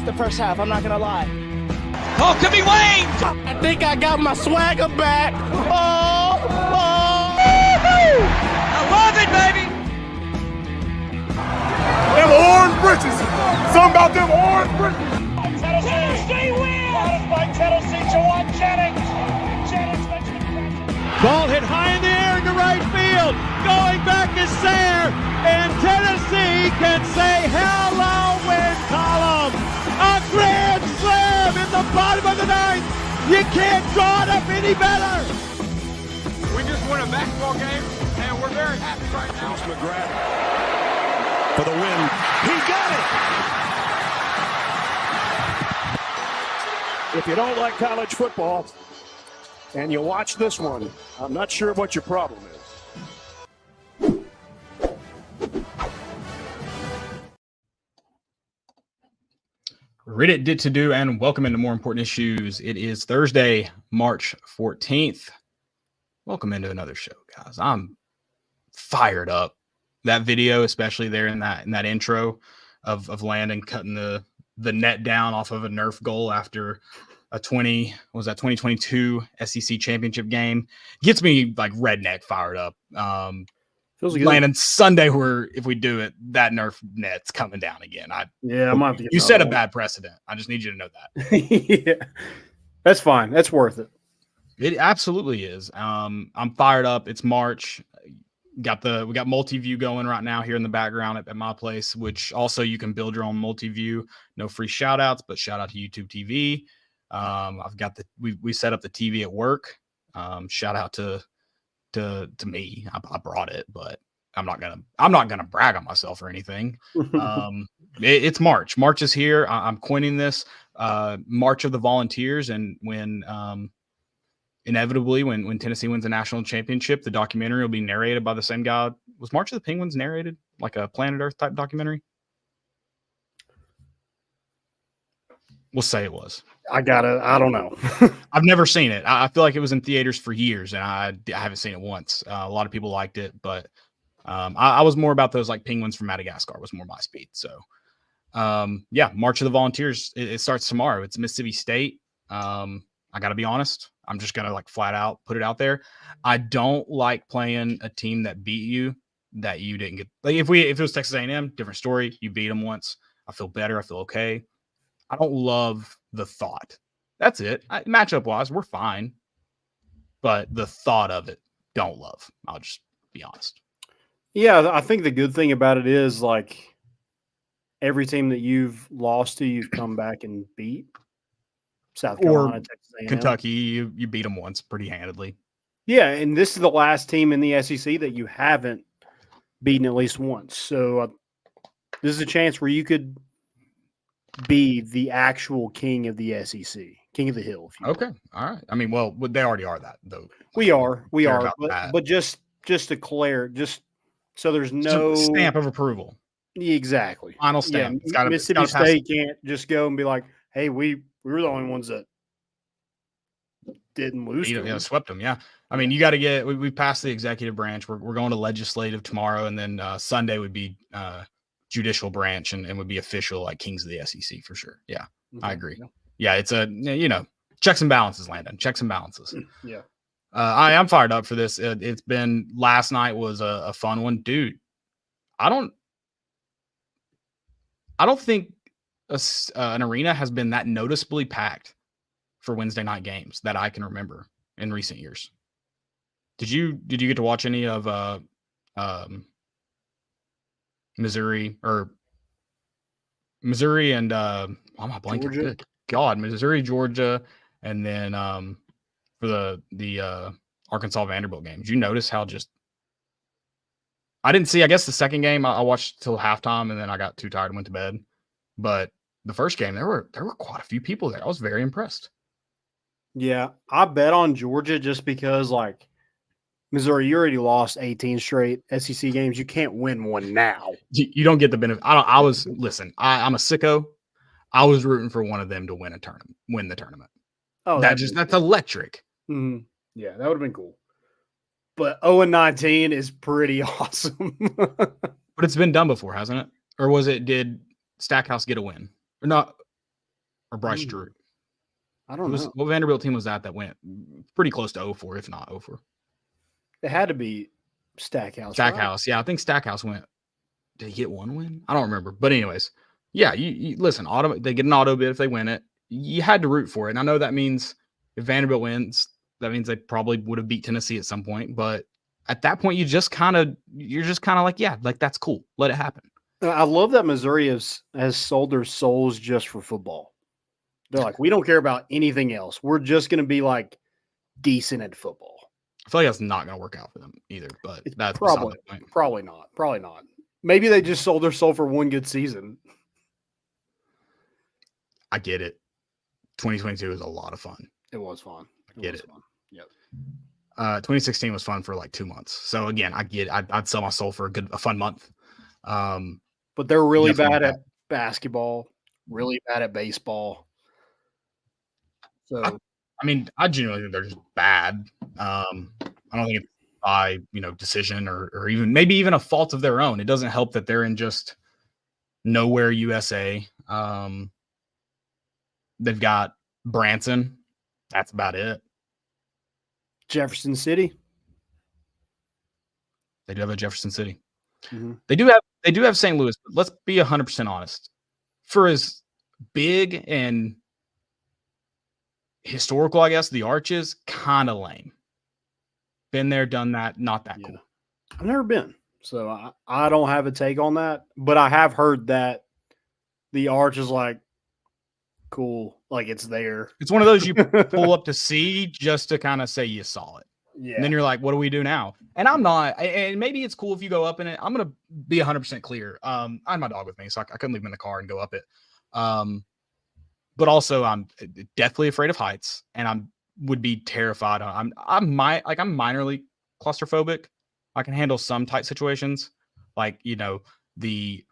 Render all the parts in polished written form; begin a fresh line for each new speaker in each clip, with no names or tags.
the first half. I'm not going to lie.
Oh, could be Wayne!
I think I got my swagger back. Oh!
I love it, baby!
Them orange britches. Something about them orange britches.
Tennessee wins! By Tennessee to one Jennings. Jennings makes the catch.
Ball hit high in the air into right field. Going back is Sayre. And Tennessee can say hello win column. A grand slam in the bottom of the ninth. You can't draw it up any better.
We just won a basketball game, and we're very happy right now. McGrath for the win. He got it. If you don't like college football and you watch this one, I'm not sure what your problem is.
Reddit did to do, and welcome into More Important Issues. It is Thursday, March 14th. Welcome into another show, guys. I'm fired up. That video, especially there in that intro of Landon cutting the net down off of a Nerf goal after a 2022 SEC championship game, gets me like redneck fired up.
Feels good.
Landon, Sunday, if we do it, that Nerf net's coming down again.
I might have to get
you set a bad precedent. I just need you to know that.
Yeah, that's fine. That's worth it.
It absolutely is. I'm fired up. It's March. We got multi-view going right now here in the background at my place, which also you can build your own multi-view. No free shout outs, but shout out to YouTube TV. I've got we set up the TV at work. Shout out to me. I brought it, but I'm not gonna brag on myself or anything. It's March. March is here. I'm coining this March of the Volunteers, and when inevitably when Tennessee wins a national championship, the documentary will be narrated by the same guy. Was March of the Penguins narrated like a Planet Earth type documentary? We'll say it was.
I don't know.
I've never seen it. I feel like it was in theaters for years, and I haven't seen it once. A lot of people liked it, but I was more about those like Penguins from Madagascar was more my speed. So yeah, March of the Volunteers. It starts tomorrow. It's Mississippi State. I got to be honest. I'm just going to like flat out put it out there. I don't like playing a team that beat you that you didn't get. Like if it was Texas A&M, different story. You beat them once. I feel better. I feel okay. I don't love the thought. That's it. Matchup wise, we're fine. But the thought of it, don't love. I'll just be honest.
Yeah, I think the good thing about it is like every team that you've lost to, you've come back and beat. South Carolina, Texas A&M.
Kentucky, you beat them once pretty handedly.
Yeah, and this is the last team in the SEC that you haven't beaten at least once. So this is a chance where you could be the actual king of the SEC, king of the hill. If you
okay, all right. I mean, well, they already are that though.
We are, but just declare, just so there's no
stamp of approval.
Exactly,
final stamp.
Yeah, Mississippi State can't just go and be like, "Hey, we were the only ones that didn't lose.
Swept them. Yeah. I mean, you got to get. We passed the executive branch. We're going to legislative tomorrow, and then Sunday would be judicial branch and would be official like kings of the SEC for sure. Yeah, I agree. Yeah, it's a checks and balances, Landon. Checks and balances.
Yeah.
I am fired up for this. It's been last night was a fun one, dude. I don't think an arena has been that noticeably packed for Wednesday night games that I can remember in recent years. Did you get to watch any of Missouri and I'm not blanking. Good God, Missouri, Georgia, and then for the Arkansas Vanderbilt game? Did you notice how just I didn't see? I guess the second game I watched till halftime, and then I got too tired and went to bed. But the first game, there were quite a few people there. I was very impressed.
Yeah, I bet on Georgia just because, like, Missouri, you already lost 18 straight SEC games. You can't win one now.
You don't get the benefit. I'm a sicko. I was rooting for one of them to win the tournament. Oh, that's electric.
Mm-hmm. Yeah, that would have been cool. But 0-19 is pretty awesome.
But it's been done before, hasn't it? Or did Stackhouse get a win? Or not? or Bryce Drew.
I don't know.
What Vanderbilt team was that went pretty close to 0-4, if not 0-4?
It had to be Stackhouse.
Stackhouse, yeah, I think Stackhouse went. Did he get one win? I don't remember. But anyways, yeah, you listen. They get an auto bid if they win it. You had to root for it, and I know that means if Vanderbilt wins, that means they probably would have beat Tennessee at some point. But at that point, you're just kind of like, yeah, like that's cool. Let it happen.
I love that Missouri has sold their souls just for football. They're like, we don't care about anything else. We're just going to be like decent at football.
I feel like that's not going to work out for them either, but that's
probably not. Probably not. Maybe they just sold their soul for one good season.
I get it. 2022 was a lot of fun.
It was fun.
I get it.
Fun. Yep.
2016 was fun for like 2 months. So again, I get. I'd sell my soul for a fun month.
But they're really bad at basketball. Really bad at baseball. So
I genuinely think they're just bad. I don't think it's by decision or maybe even a fault of their own. It doesn't help that they're in just nowhere USA. They've got Branson. That's about it.
Jefferson City.
They do have a Jefferson City.
Mm-hmm.
They do have St. Louis, but let's be 100% honest. For as big and historical, I guess, the Arches, kind of lame. Been there, done that, not that cool.
I've never been, so I don't have a take on that, but I have heard that the Arch is like cool, like it's there.
It's one of those you pull up to see just to kind of say you saw it.
Yeah.
And then you're like, what do we do now? And I'm not, and maybe it's cool if you go up in it. I'm going to be 100% clear. I had my dog with me, so I couldn't leave him in the car and go up it. But also I'm deathly afraid of heights, and would be terrified. I'm minorly claustrophobic. I can handle some tight situations, like the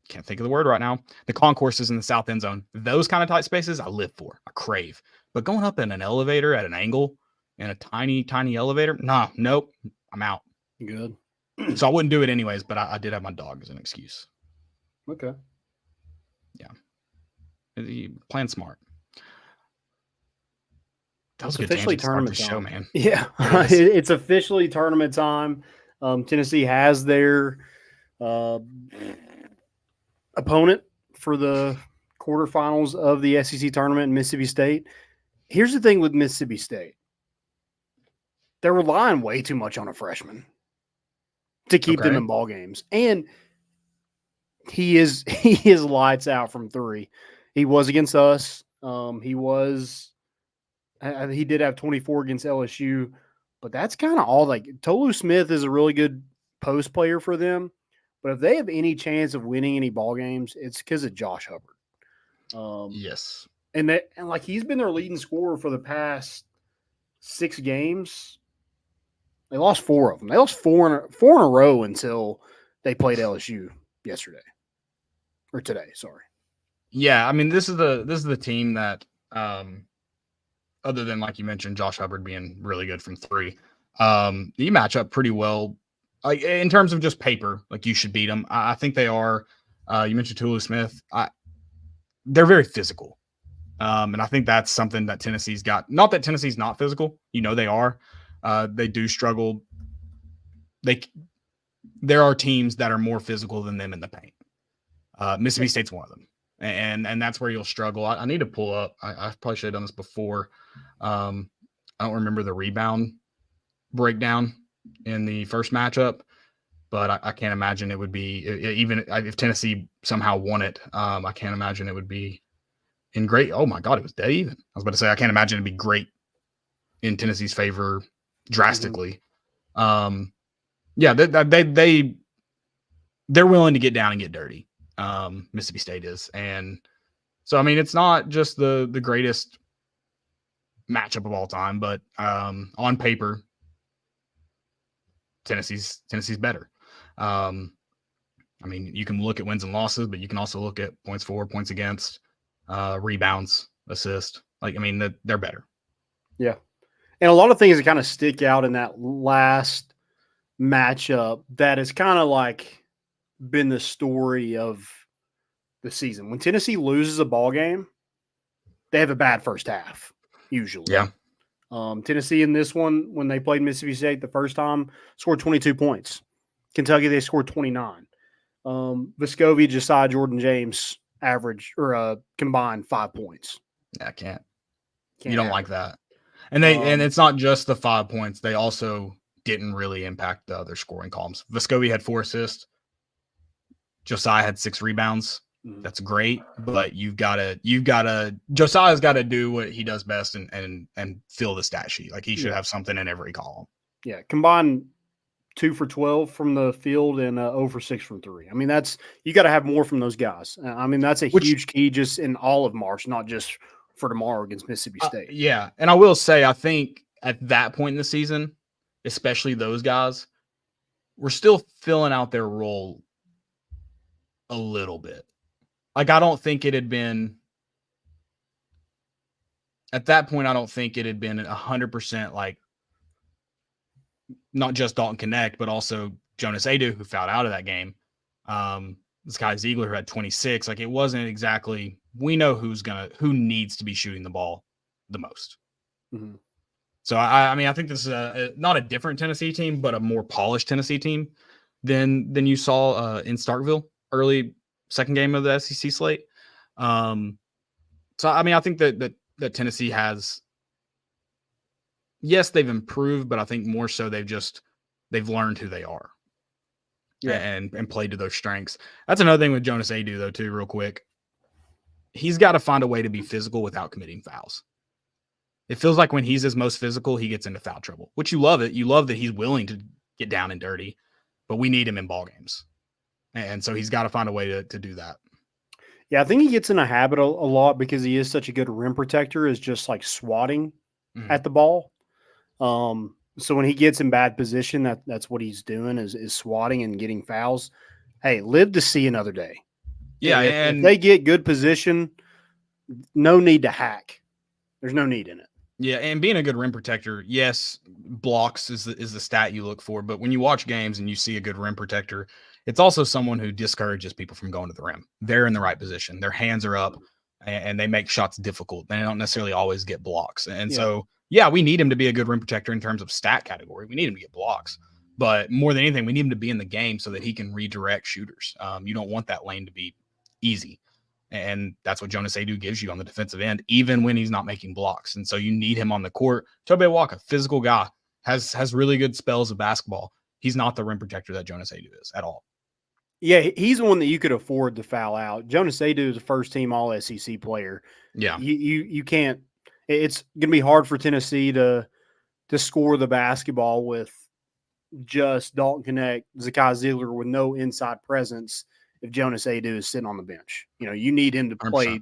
can't think of the word right now. The concourses in the south end zone, those kind of tight spaces, I live for. I crave. But going up in an elevator at an angle in a tiny elevator, nope, I'm out.
Good.
So I wouldn't do it anyways. But I did have my dog as an excuse.
Okay.
Yeah. Playing smart. That was
it's officially tournament
time.
Show,
man.
Yeah, it's officially tournament time. Tennessee has their opponent for the quarterfinals of the SEC tournament in Mississippi State. Here's the thing with Mississippi State. They're relying way too much on a freshman to keep them in ball games. And he is lights out from three. He was against us. He did have 24 against LSU, but that's kind of all. Like Tolu Smith is a really good post player for them, but if they have any chance of winning any ball games, it's because of Josh Hubbard.
Yes,
and like he's been their leading scorer for the past 6 games. They lost 4 of them. They lost four in a row until they played LSU yesterday or today. Sorry.
Yeah, I mean this is the team that. Other than, like you mentioned, Josh Hubbard being really good from 3, you match up pretty well. Like in terms of just paper, like you should beat them. I think they are. You mentioned Tolu Smith. They're very physical, and I think that's something that Tennessee's got. Not that Tennessee's not physical. They are. They do struggle. There are teams that are more physical than them in the paint. Mississippi State's one of them. And that's where you'll struggle. I need to pull up. I probably should have done this before. I don't remember the rebound breakdown in the first matchup, but I can't imagine it would be even if Tennessee somehow won it. I can't imagine it would be in great. Oh my God, it was dead even. I was about to say I can't imagine it'd be great in Tennessee's favor drastically. Yeah, they're willing to get down and get dirty. Mississippi State is. And so, I mean, it's not just the greatest matchup of all time, but on paper, Tennessee's better. I mean, you can look at wins and losses, but you can also look at points for, points against, rebounds, assist. Like, I mean, they're better.
Yeah. And a lot of things that kind of stick out in that last matchup that has kind of like been the story of this season. When Tennessee loses a ball game, they have a bad first half, usually.
Yeah.
Tennessee in this one, when they played Mississippi State the first time, scored 22 points. Kentucky, they scored 29. Vescovi, Josiah, Jordan James average or combined 5 points.
Yeah, I can't.
Can't
You don't
have
like
it.
that. And it's not just the 5 points. They also didn't really impact the other scoring columns. Vescovi had 4 assists. Josiah had 6 rebounds. That's great, but Josiah's got to do what he does best and fill the stat sheet. Like he should have something in every column.
Yeah, combined 2 for 12 from the field and 0 for 6 from 3. I mean, you got to have more from those guys. I mean, that's a huge key just in all of March, not just for tomorrow against Mississippi State.
Yeah, and I will say, I think at that point in the season, especially those guys, we're still filling out their role a little bit. Like, I don't think it had been at that point. I don't think it had been 100% like not just Dalton Connect, but also Jonas Adu, who fouled out of that game. This guy Ziegler, who had 26. Like, it wasn't exactly. We know who needs to be shooting the ball the most.
Mm-hmm.
So I mean, I think this is not a different Tennessee team, but a more polished Tennessee team than you saw in Starkville early second game of the SEC slate. So I mean, I think that Tennessee has, yes, they've improved, but I think more so they've learned who they are. Yeah. And played to those strengths. That's another thing with Jonas Adu, though, too, real quick. He's got to find a way to be physical without committing fouls. It feels like when he's his most physical, he gets into foul trouble, which you love it. You love that he's willing to get down and dirty, but we need him in ball games. And so he's got to find a way to do that.
Yeah, I think he gets in a habit a lot because he is such a good rim protector, is just like swatting at the ball. So when he gets in bad position, that's what he's doing is swatting and getting fouls. Hey, live to see another day.
Yeah,
if they get good position, no need to hack. There's no need in it.
Yeah, and being a good rim protector, yes, blocks is the stat you look for. But when you watch games and you see a good rim protector, it's also someone who discourages people from going to the rim. They're in the right position. Their hands are up, and they make shots difficult. They don't necessarily always get blocks. And so, yeah, we need him to be a good rim protector in terms of stat category. We need him to get blocks. But more than anything, we need him to be in the game so that he can redirect shooters. You don't want that lane to be easy. And that's what Jonas Adu gives you on the defensive end, even when he's not making blocks. And so you need him on the court. Tobe Walker, physical guy, has really good spells of basketball. He's not the rim protector that Jonas Adu is at all.
Yeah, he's the one that you could afford to foul out. Jonas Adu is a first-team All-SEC player.
Yeah.
You can't – it's going to be hard for Tennessee to score the basketball with just Dalton Connect, Zakai Ziegler with no inside presence if Jonas Adu is sitting on the bench. You know, you need him to play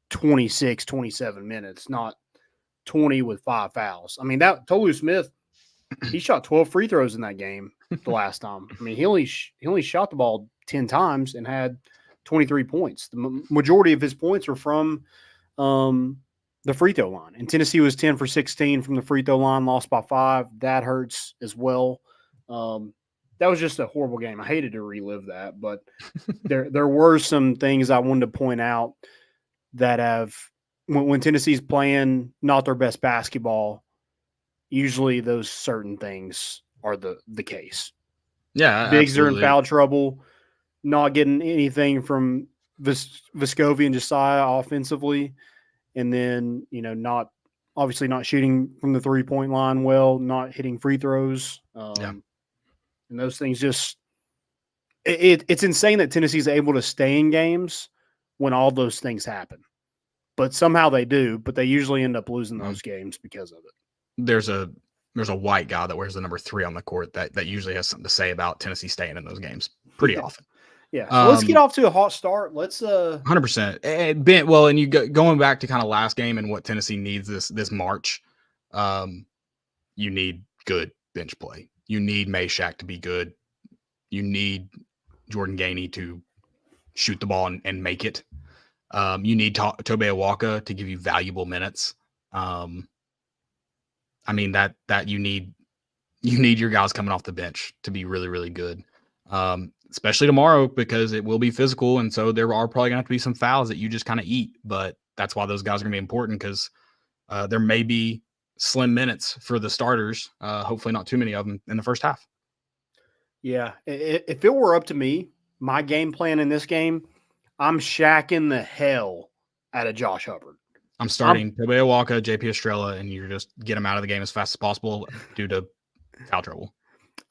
26, 27 minutes, not 20 with 5 fouls. I mean, that Tolu Smith, he shot 12 free throws in that game the last time. I mean, he only shot the ball 10 times and had 23 points. The majority of his points were from the free throw line. And Tennessee was 10 for 16 from the free throw line, lost by 5. That hurts as well. That was just a horrible game. I hated to relive that, but there were some things I wanted to point out that have when Tennessee's playing not their best basketball, usually those certain things are the case.
Yeah,
bigs
absolutely.
are in foul trouble, not getting anything from Vescovi and Josiah offensively, and then not shooting from the 3-point line well, not hitting free throws. And those things just it's insane that Tennessee's able to stay in games when all those things happen. But somehow they do, but they usually end up losing those games because of it.
There's a white guy that wears the number 3 on the court that usually has something to say about Tennessee staying in those games pretty often.
Yeah. So let's get off to a hot start. Let's
100%. Ben, well, and you going back to kind of last game and what Tennessee needs this March, you need good bench play. You need Meshack to be good. You need Jordan Gainey to shoot the ball and make it. You need Tobe Awaka to give you valuable minutes. I mean that you need your guys coming off the bench to be really, really good. especially tomorrow because it will be physical. And so there are probably going to have to be some fouls that you just kind of eat. But that's why those guys are going to be important because there may be slim minutes for the starters. Hopefully not too many of them in the first half.
Yeah. If it were up to me, my game plan in this game, I'm shacking the hell out of Josh Hubbard.
I'm starting Tobey Walker, JP Estrella, and you just get them out of the game as fast as possible due to foul trouble.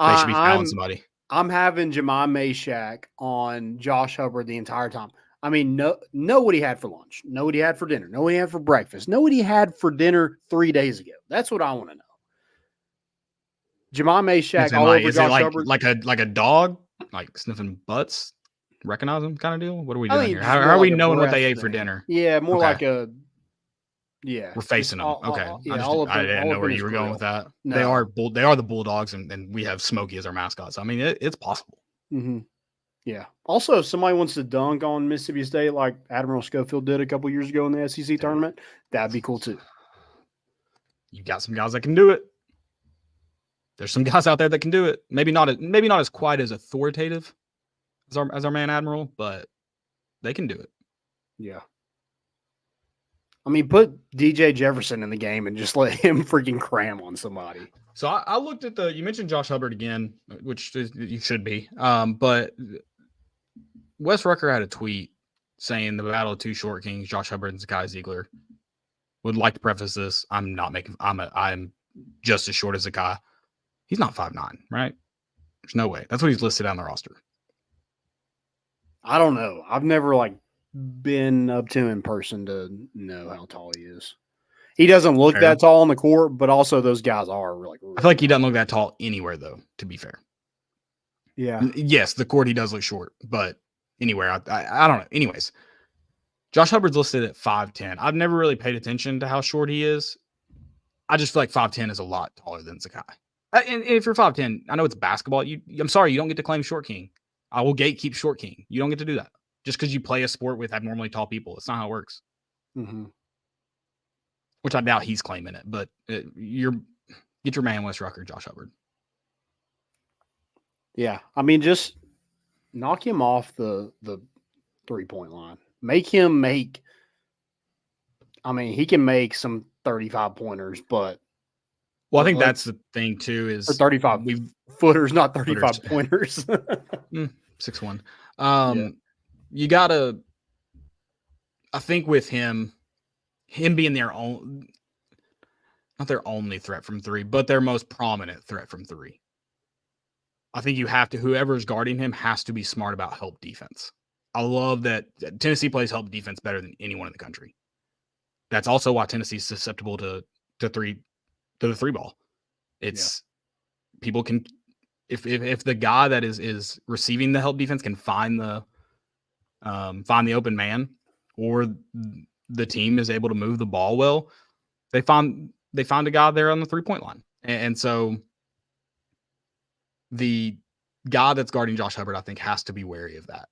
They should be fouling somebody.
I'm having Jemai Meshack on Josh Hubbard the entire time. I mean, know what he had for lunch, know what he had for dinner, know what he had for breakfast, know what he had for dinner 3 days ago. That's what I want to know. Jemai Meshack all over Josh Hubbard.
Like a dog, like sniffing butts, recognize them kind of deal? What are we doing here? How are we knowing what they ate for dinner?
Yeah, more like a yeah.
We're facing them. Okay. I didn't know where you were going with that.
No.
They are the Bulldogs, and we have Smokey as our mascot. So I mean, it's possible.
Mm-hmm. Yeah. Also, if somebody wants to dunk on Mississippi State like Admiral Schofield did a couple years ago in the SEC tournament, that'd be cool too.
You got some guys that can do it. There's some guys out there that can do it. Maybe not as quite as authoritative as our man Admiral, but they can do it.
Yeah. I mean, put DJ Jefferson in the game and just let him freaking cram on somebody.
So I looked at you mentioned Josh Hubbard again, which you should be. But Wes Rucker had a tweet saying the battle of two short kings, Josh Hubbard and Zakai Ziegler. Would like to preface this. I'm just as short as Zakai. He's not 5'9", right? There's no way. That's what he's listed on the roster.
I don't know. I've never been up to him in person to know how tall he is. He doesn't look that tall on the court, but also those guys are really
I feel like he doesn't look that tall anywhere, though, to be fair.
Yeah.
Yes, the court he does look short, but anywhere, I don't know. Anyways, Josh Hubbard's listed at 5'10". I've never really paid attention to how short he is. I just feel like 5'10" is a lot taller than Zakai. And if you're 5'10", I know it's basketball. I'm sorry, you don't get to claim short king. I will gatekeep short king. You don't get to do that. Just because you play a sport with abnormally tall people. It's not how it works.
Mm-hmm.
Which I doubt he's claiming it, but get your man Wes Rucker, Josh Hubbard.
Yeah. I mean, just knock him off the 3-point line. Make him make – I mean, he can make some 35-pointers, but –
well, I think that's the thing, too, is –
35 footers, not 35 pointers.
6'1". You got to – I think with him being their own – not their only threat from three, but their most prominent threat from three. I think you have to – whoever's guarding him has to be smart about help defense. I love that Tennessee plays help defense better than anyone in the country. That's also why Tennessee's susceptible to the three ball. It's people can if the guy that is receiving the help defense can find the open man, or the team is able to move the ball well, they found a guy there on the 3-point line. And so the guy that's guarding Josh Hubbard, I think, has to be wary of that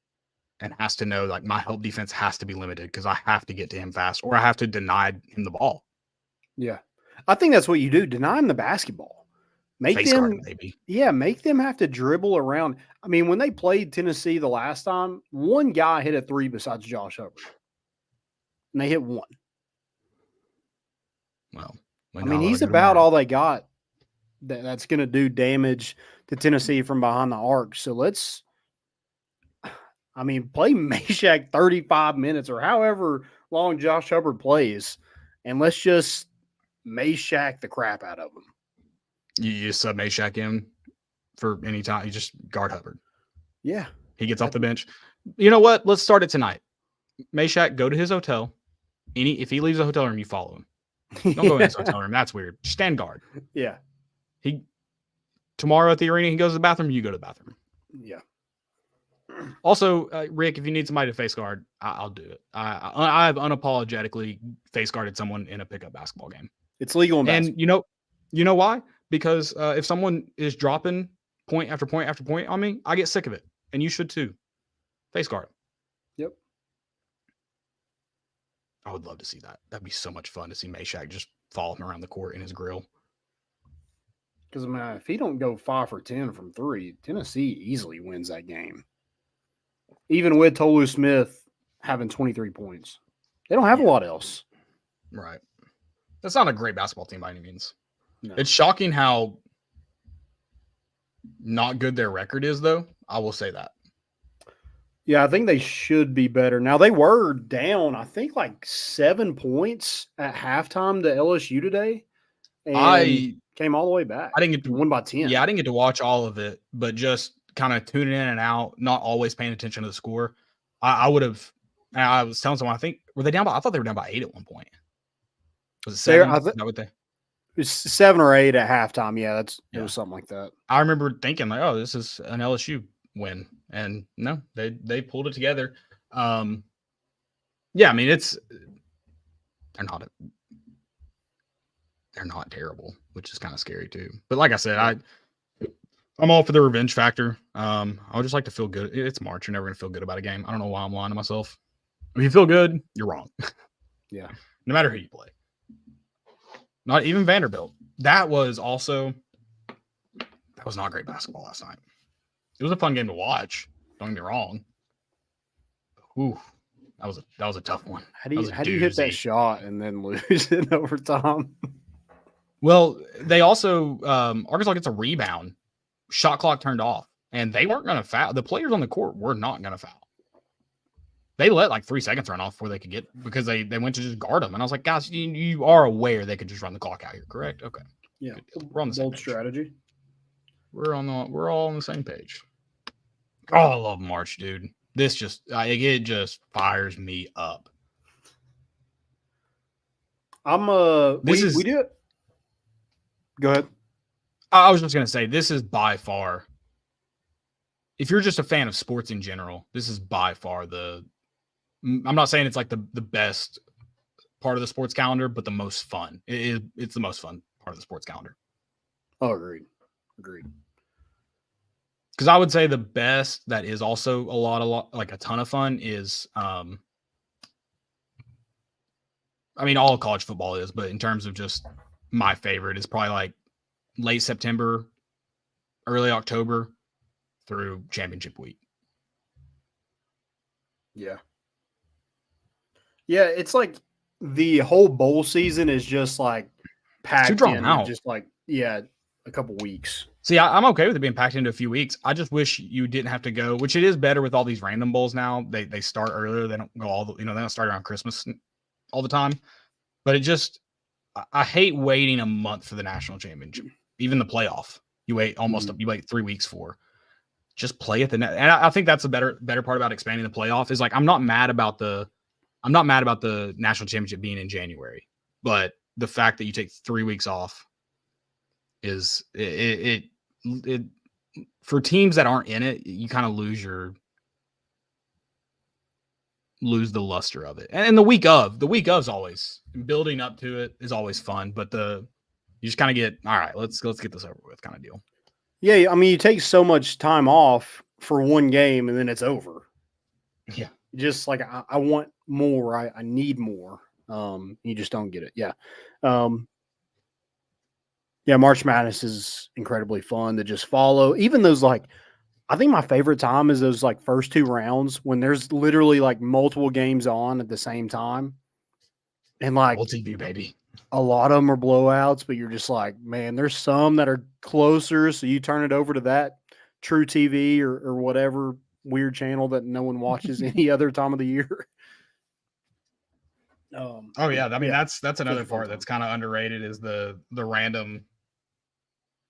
and has to know, like, my help defense has to be limited because I have to get to him fast or I have to deny him the ball.
Yeah. I think that's what you do. Deny them the basketball. Make them have to dribble around. I mean, when they played Tennessee the last time, one guy hit a three besides Josh Hubbard. And they hit one.
Well,
I mean, he's about all they got that's going to do damage to Tennessee from behind the arc. So let's, I mean, play Meshack 35 minutes or however long Josh Hubbard plays, and let's just Meshack the crap out of him.
You sub Meshack in for any time. You just guard Hubbard.
Yeah.
He gets off the bench. You know what? Let's start it tonight. Meshack, go to his hotel. If he leaves the hotel room, you follow him. Don't go in his hotel room. That's weird. Stand guard.
Yeah.
Tomorrow at the arena, he goes to the bathroom. You go to the bathroom.
Yeah.
Also, Rick, if you need somebody to face guard, I'll do it. I've unapologetically face guarded someone in a pickup basketball game.
It's legal in basketball.
And you know why? Because if someone is dropping point after point after point on me, I get sick of it. And you should too. Face guard.
Yep.
I would love to see that. That'd be so much fun to see Meshack just follow him around the court in his grill.
Because, man, if he don't go 5 for 10 from 3, Tennessee easily wins that game. Even with Tolu Smith having 23 points. They don't have a lot else.
Right. That's not a great basketball team by any means.
No.
It's shocking how not good their record is, though. I will say that.
Yeah, I think they should be better. Now, they were down, I think, like 7 points at halftime to LSU today. And
I
came all the way back.
didn't get to
win by 10.
Yeah, I didn't get to watch all of it, but just kind of tuning in and out, not always paying attention to the score. I would have. I was telling someone, were they down by? I thought they were down by 8 at one point. Was it 7? Is that what they?
It was 7 or 8 at halftime. Yeah, it was something like that.
I remember thinking like, oh, this is an LSU win, and no, they pulled it together. Yeah, I mean they're not terrible, which is kind of scary too. But like I said, I'm all for the revenge factor. I would just like to feel good. It's March. You're never gonna feel good about a game. I don't know why I'm lying to myself. If you feel good, you're wrong.
Yeah.
No matter who you play. Not even Vanderbilt. That was not great basketball last night. It was a fun game to watch. Don't get me wrong. Ooh, that was a tough one.
How do you hit that shot and then lose in overtime?
Well, they also Arkansas gets a rebound. Shot clock turned off, and they weren't going to foul. The players on the court were not going to foul. They let like 3 seconds run off before they could get because they went to just guard them. And I was like, guys, you are aware they could just run the clock out here, correct? Okay.
Yeah.
We're on the same
bold
page.
strategy.
We're all on the same page. Oh, I love March, dude. This it just fires me up.
We do it. Go ahead.
I was just gonna say this is by far. If you're just a fan of sports in general, this is by far I'm not saying it's like the best part of the sports calendar, but the most fun. It's the most fun part of the sports calendar.
Oh, agreed.
Because I would say the best that is also a lot like a ton of fun is I mean all of college football is, but in terms of just my favorite is probably like late September, early October through championship week.
Yeah. Yeah, it's like the whole bowl season is just like packed
too drawn
in
out.
Just like, yeah, a couple weeks.
See, I'm okay with it being packed into a few weeks. I just wish you didn't have to go, which it is better with all these random bowls now. They start earlier. They don't go they don't start around Christmas all the time. But I hate waiting a month for the national championship, even the playoff. You wait you wait 3 weeks for. Just play at the net. And I think that's the better part about expanding the playoff is like I'm not mad about the national championship being in January, but the fact that you take 3 weeks off is it for teams that aren't in it, you kind of lose the luster of it. And the week of's always building up to it is always fun, but you just kind of get, all right, let's get this over with kind of deal.
Yeah, I mean, you take so much time off for one game and then it's over.
Yeah.
Just like I want more, I need more. You just don't get it. Yeah. Yeah, March Madness is incredibly fun to just follow. Even those I think my favorite time is those first 2 rounds when there's literally multiple games on at the same time. And
TV, baby.
A lot of them are blowouts, but you're just like, man, there's some that are closer. So you turn it over to that True TV or whatever weird channel that no one watches any other time of the year.
Oh yeah. I mean, that's another part that's kind of underrated is the random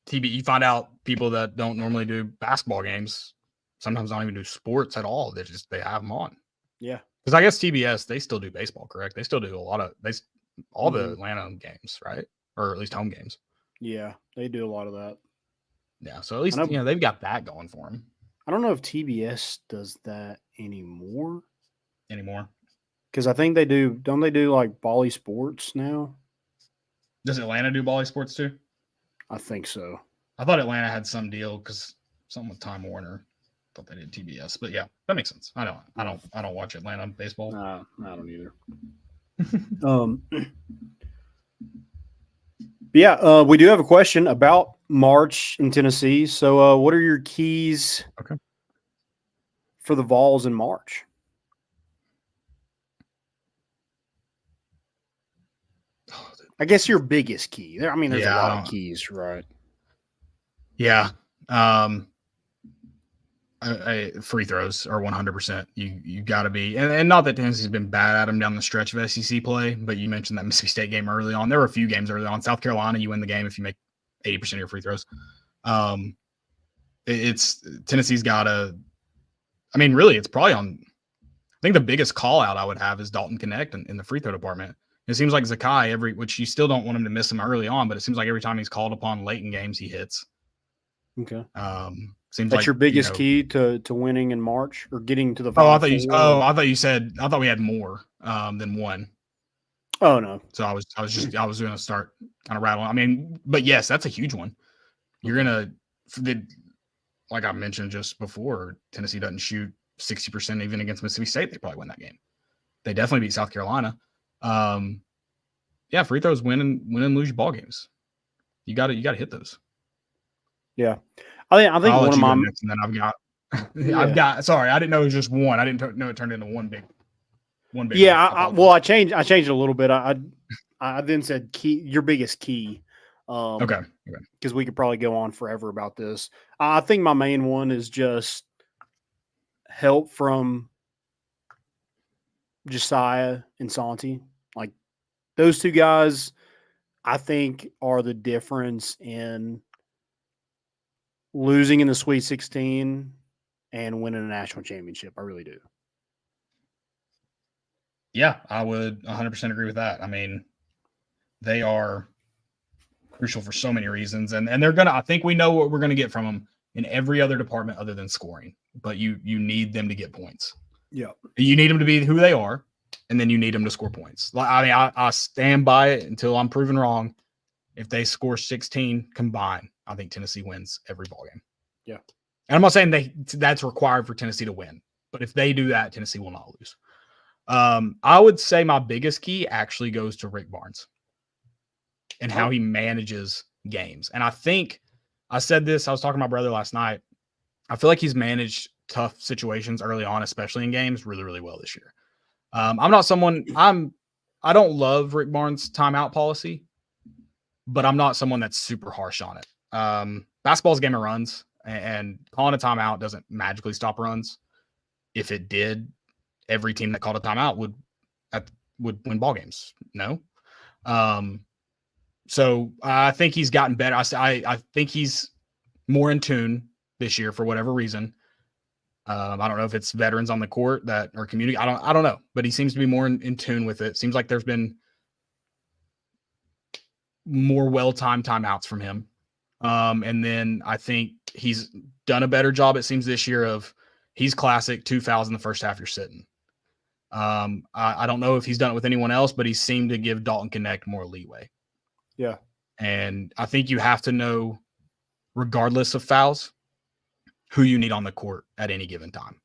TV. You find out people that don't normally do basketball games, sometimes don't even do sports at all. They have them on.
Yeah.
Because I guess TBS, they still do baseball, correct? They still do all the Atlanta games, right? Or at least home games.
Yeah, they do a lot of that.
Yeah, so at least they've got that going for them.
I don't know if TBS does that anymore.
Because
I think they do. Don't they do Bally Sports now?
Does Atlanta do Bally Sports too?
I think so.
I thought Atlanta had some deal because something with Time Warner. I thought they did TBS, but yeah, that makes sense. I don't watch Atlanta baseball.
I don't either. Yeah, we do have a question about March in Tennessee. So, what are your keys for the Vols in March? I guess your biggest key. I mean, there's a lot of keys, right?
Yeah. Free throws are 100%. You got to be, and not that Tennessee's been bad at them down the stretch of SEC play, but you mentioned that Mississippi State game early on. There were a few games early on. South Carolina, you win the game if you make 80% of your free throws. It's Tennessee's got to. I mean, really, it's probably on. I think the biggest call out I would have is Dalton Connect in the free throw department. It seems like Zakai which you still don't want him to miss him early on, but it seems like every time he's called upon late in games, he hits.
Okay.
Seems
that's
like
your biggest key to winning in March or getting to the
Final
Four.
I thought we had more than one.
Oh no.
So I was going to start kind of rattling. I mean, but yes, that's a huge one. You're going to, like I mentioned just before, Tennessee doesn't shoot 60% even against Mississippi State. They probably win that game. They definitely beat South Carolina. Yeah, free throws win and lose your ball games. You got to hit those.
Yeah. I think one of my
next, and then I've got sorry, I didn't know it was just one. I didn't know it turned into one big.
Yeah, I changed it a little bit. I then said key, your biggest key.
Okay.
Because we could probably go on forever about this. I think my main one is just help from Josiah and Santi. Like those two guys, I think are the difference in losing in the Sweet 16 and winning a national championship. I really do.
Yeah, I would 100% agree with that. I mean, they are crucial for so many reasons, and they're gonna. I think we know what we're gonna get from them in every other department other than scoring. But you need them to get points.
Yeah,
you need them to be who they are, and then you need them to score points. I mean, I stand by it until I'm proven wrong. If they score 16 combined, I think Tennessee wins every ball game.
Yeah,
and I'm not saying that's required for Tennessee to win, but if they do that, Tennessee will not lose. I would say my biggest key actually goes to Rick Barnes and how he manages games. And I think I said this, I was talking to my brother last night. I feel like he's managed tough situations early on, especially in games, really, really well this year. I'm not someone I don't love Rick Barnes' timeout policy, but I'm not someone that's super harsh on it. Basketball's a game of runs, and calling a timeout doesn't magically stop runs. If it did, every team that called a timeout would win ball games. No. So I think he's gotten better. I think he's more in tune this year for whatever reason. I don't know if it's veterans on the court that are communicating. I don't know, but he seems to be more in tune with it. Seems like there's been more well-timed timeouts from him. And then I think he's done a better job, it seems, this year of he's classic 2 fouls in the first half, you're sitting. I don't know if he's done it with anyone else, but he seemed to give Dalton Connect more leeway.
Yeah.
And I think you have to know, regardless of fouls, who you need on the court at any given time.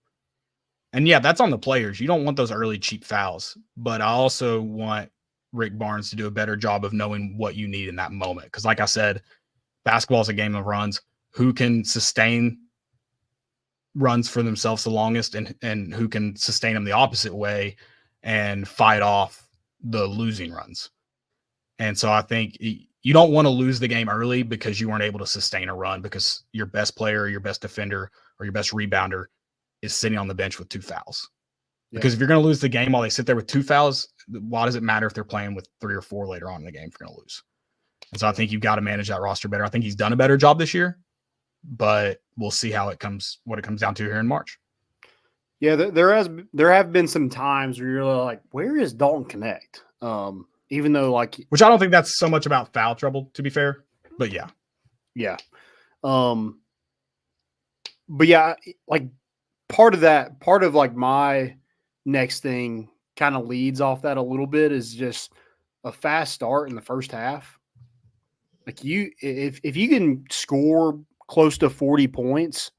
And yeah, that's on the players. You don't want those early cheap fouls, but I also want Rick Barnes to do a better job of knowing what you need in that moment. Because like I said, basketball is a game of runs. Who can sustain runs for themselves the longest and who can sustain them the opposite way and fight off the losing runs. And so I think you don't want to lose the game early because you weren't able to sustain a run because your best player, your best defender, or your best rebounder is sitting on the bench with 2 fouls. Yeah. Because if you're going to lose the game while they sit there with 2 fouls, why does it matter if they're playing with 3 or 4 later on in the game if you're going to lose? And so I think you've got to manage that roster better. I think he's done a better job this year, but we'll see what it comes down to here in March.
Yeah, there have been some times where you're like, where is Dalton Connect? Even though
which I don't think that's so much about foul trouble, to be fair, but yeah.
Yeah. But yeah, part of my next thing kind of leads off that a little bit is just a fast start in the first half. If you can score close to 40 points,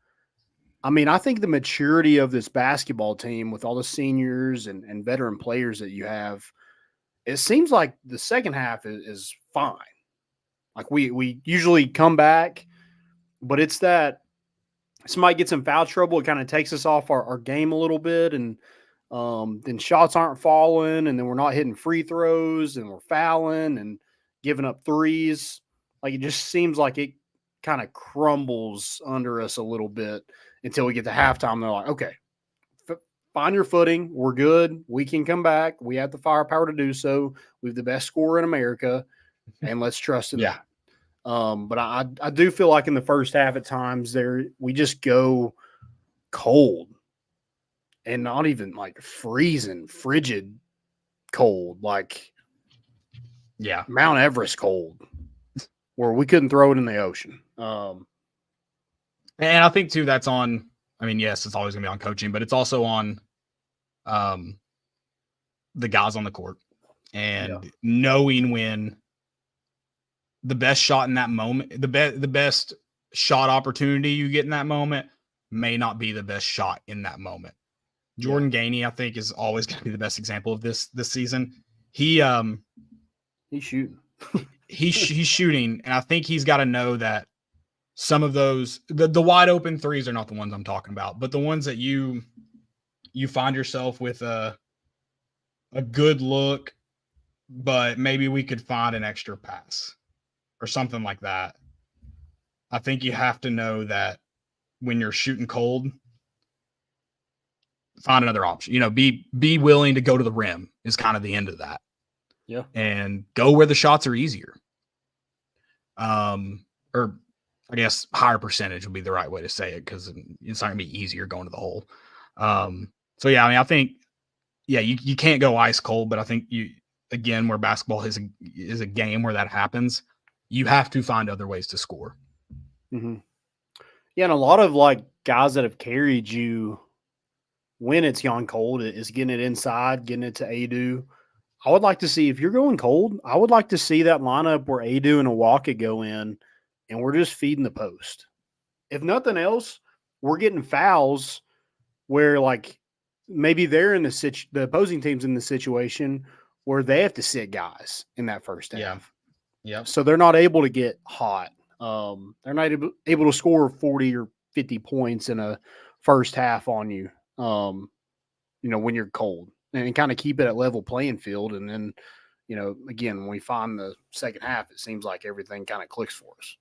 I mean, I think the maturity of this basketball team with all the seniors and veteran players that you have, it seems like the second half is fine. Like we usually come back, but it's that somebody gets in foul trouble. It kind of takes us off our game a little bit, and then shots aren't falling, and then we're not hitting free throws, and we're fouling and giving up threes. Like, it just seems like it kind of crumbles under us a little bit until we get to halftime. They're like, okay, find your footing. We're good. We can come back. We have the firepower to do so. We have the best scorer in America, and let's trust in that. But I do feel like in the first half at times we just go cold, and not even like freezing, frigid cold, like Mount Everest cold, where we couldn't throw it in the ocean.
And I think too, that's on, I mean, yes, it's always gonna be on coaching, but it's also on the guys on the court and knowing when the best shot in that moment, the best shot opportunity you get in that moment may not be the best shot in that moment. Jordan Gainey, I think, is always going to be the best example of this season. He's
shooting.
he's shooting, and I think he's got to know that some of those the wide open threes are not the ones I'm talking about, but the ones that you find yourself with a good look, but maybe we could find an extra pass or something like that. I think you have to know that when you're shooting cold, find another option. Be willing to go to the rim is kind of the end of that.
Yeah.
And go where the shots are easier. Or I guess higher percentage would be the right way to say it, because it's not gonna be easier going to the hole. So yeah, I mean, I think, you can't go ice cold, but I think again, where basketball is a game where that happens, you have to find other ways to score.
Mm-hmm. Yeah, and a lot of like guys that have carried you when it's gone cold is getting it inside, getting it to Adu. I would like to see, if you're going cold, I would like to see that lineup where Adu and Awaka go in, and we're just feeding the post. If nothing else, we're getting fouls where, like, maybe they're in the opposing team's in the situation where they have to sit guys in that first half.
Yeah.
So they're not able to get hot. They're not able to score 40 or 50 points in a first half on you, when you're cold, and kind of keep it at level playing field. And then, again, when we find the second half, it seems like everything kind of clicks for us.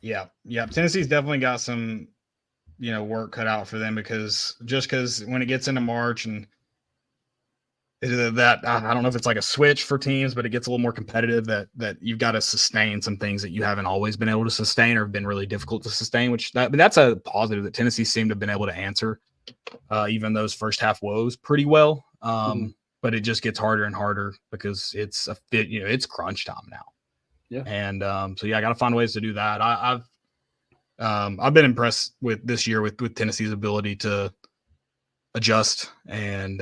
Yeah. Tennessee's definitely got some, work cut out for them, because when it gets into March and that, I don't know if it's like a switch for teams, but it gets a little more competitive, that you've got to sustain some things that you haven't always been able to sustain, or have been really difficult to sustain, that's a positive that Tennessee seemed to have been able to answer even those first half woes pretty well. But it just gets harder and harder because it's it's crunch time now.
Yeah.
And I got to find ways to do that. I've been impressed with this year with Tennessee's ability to adjust and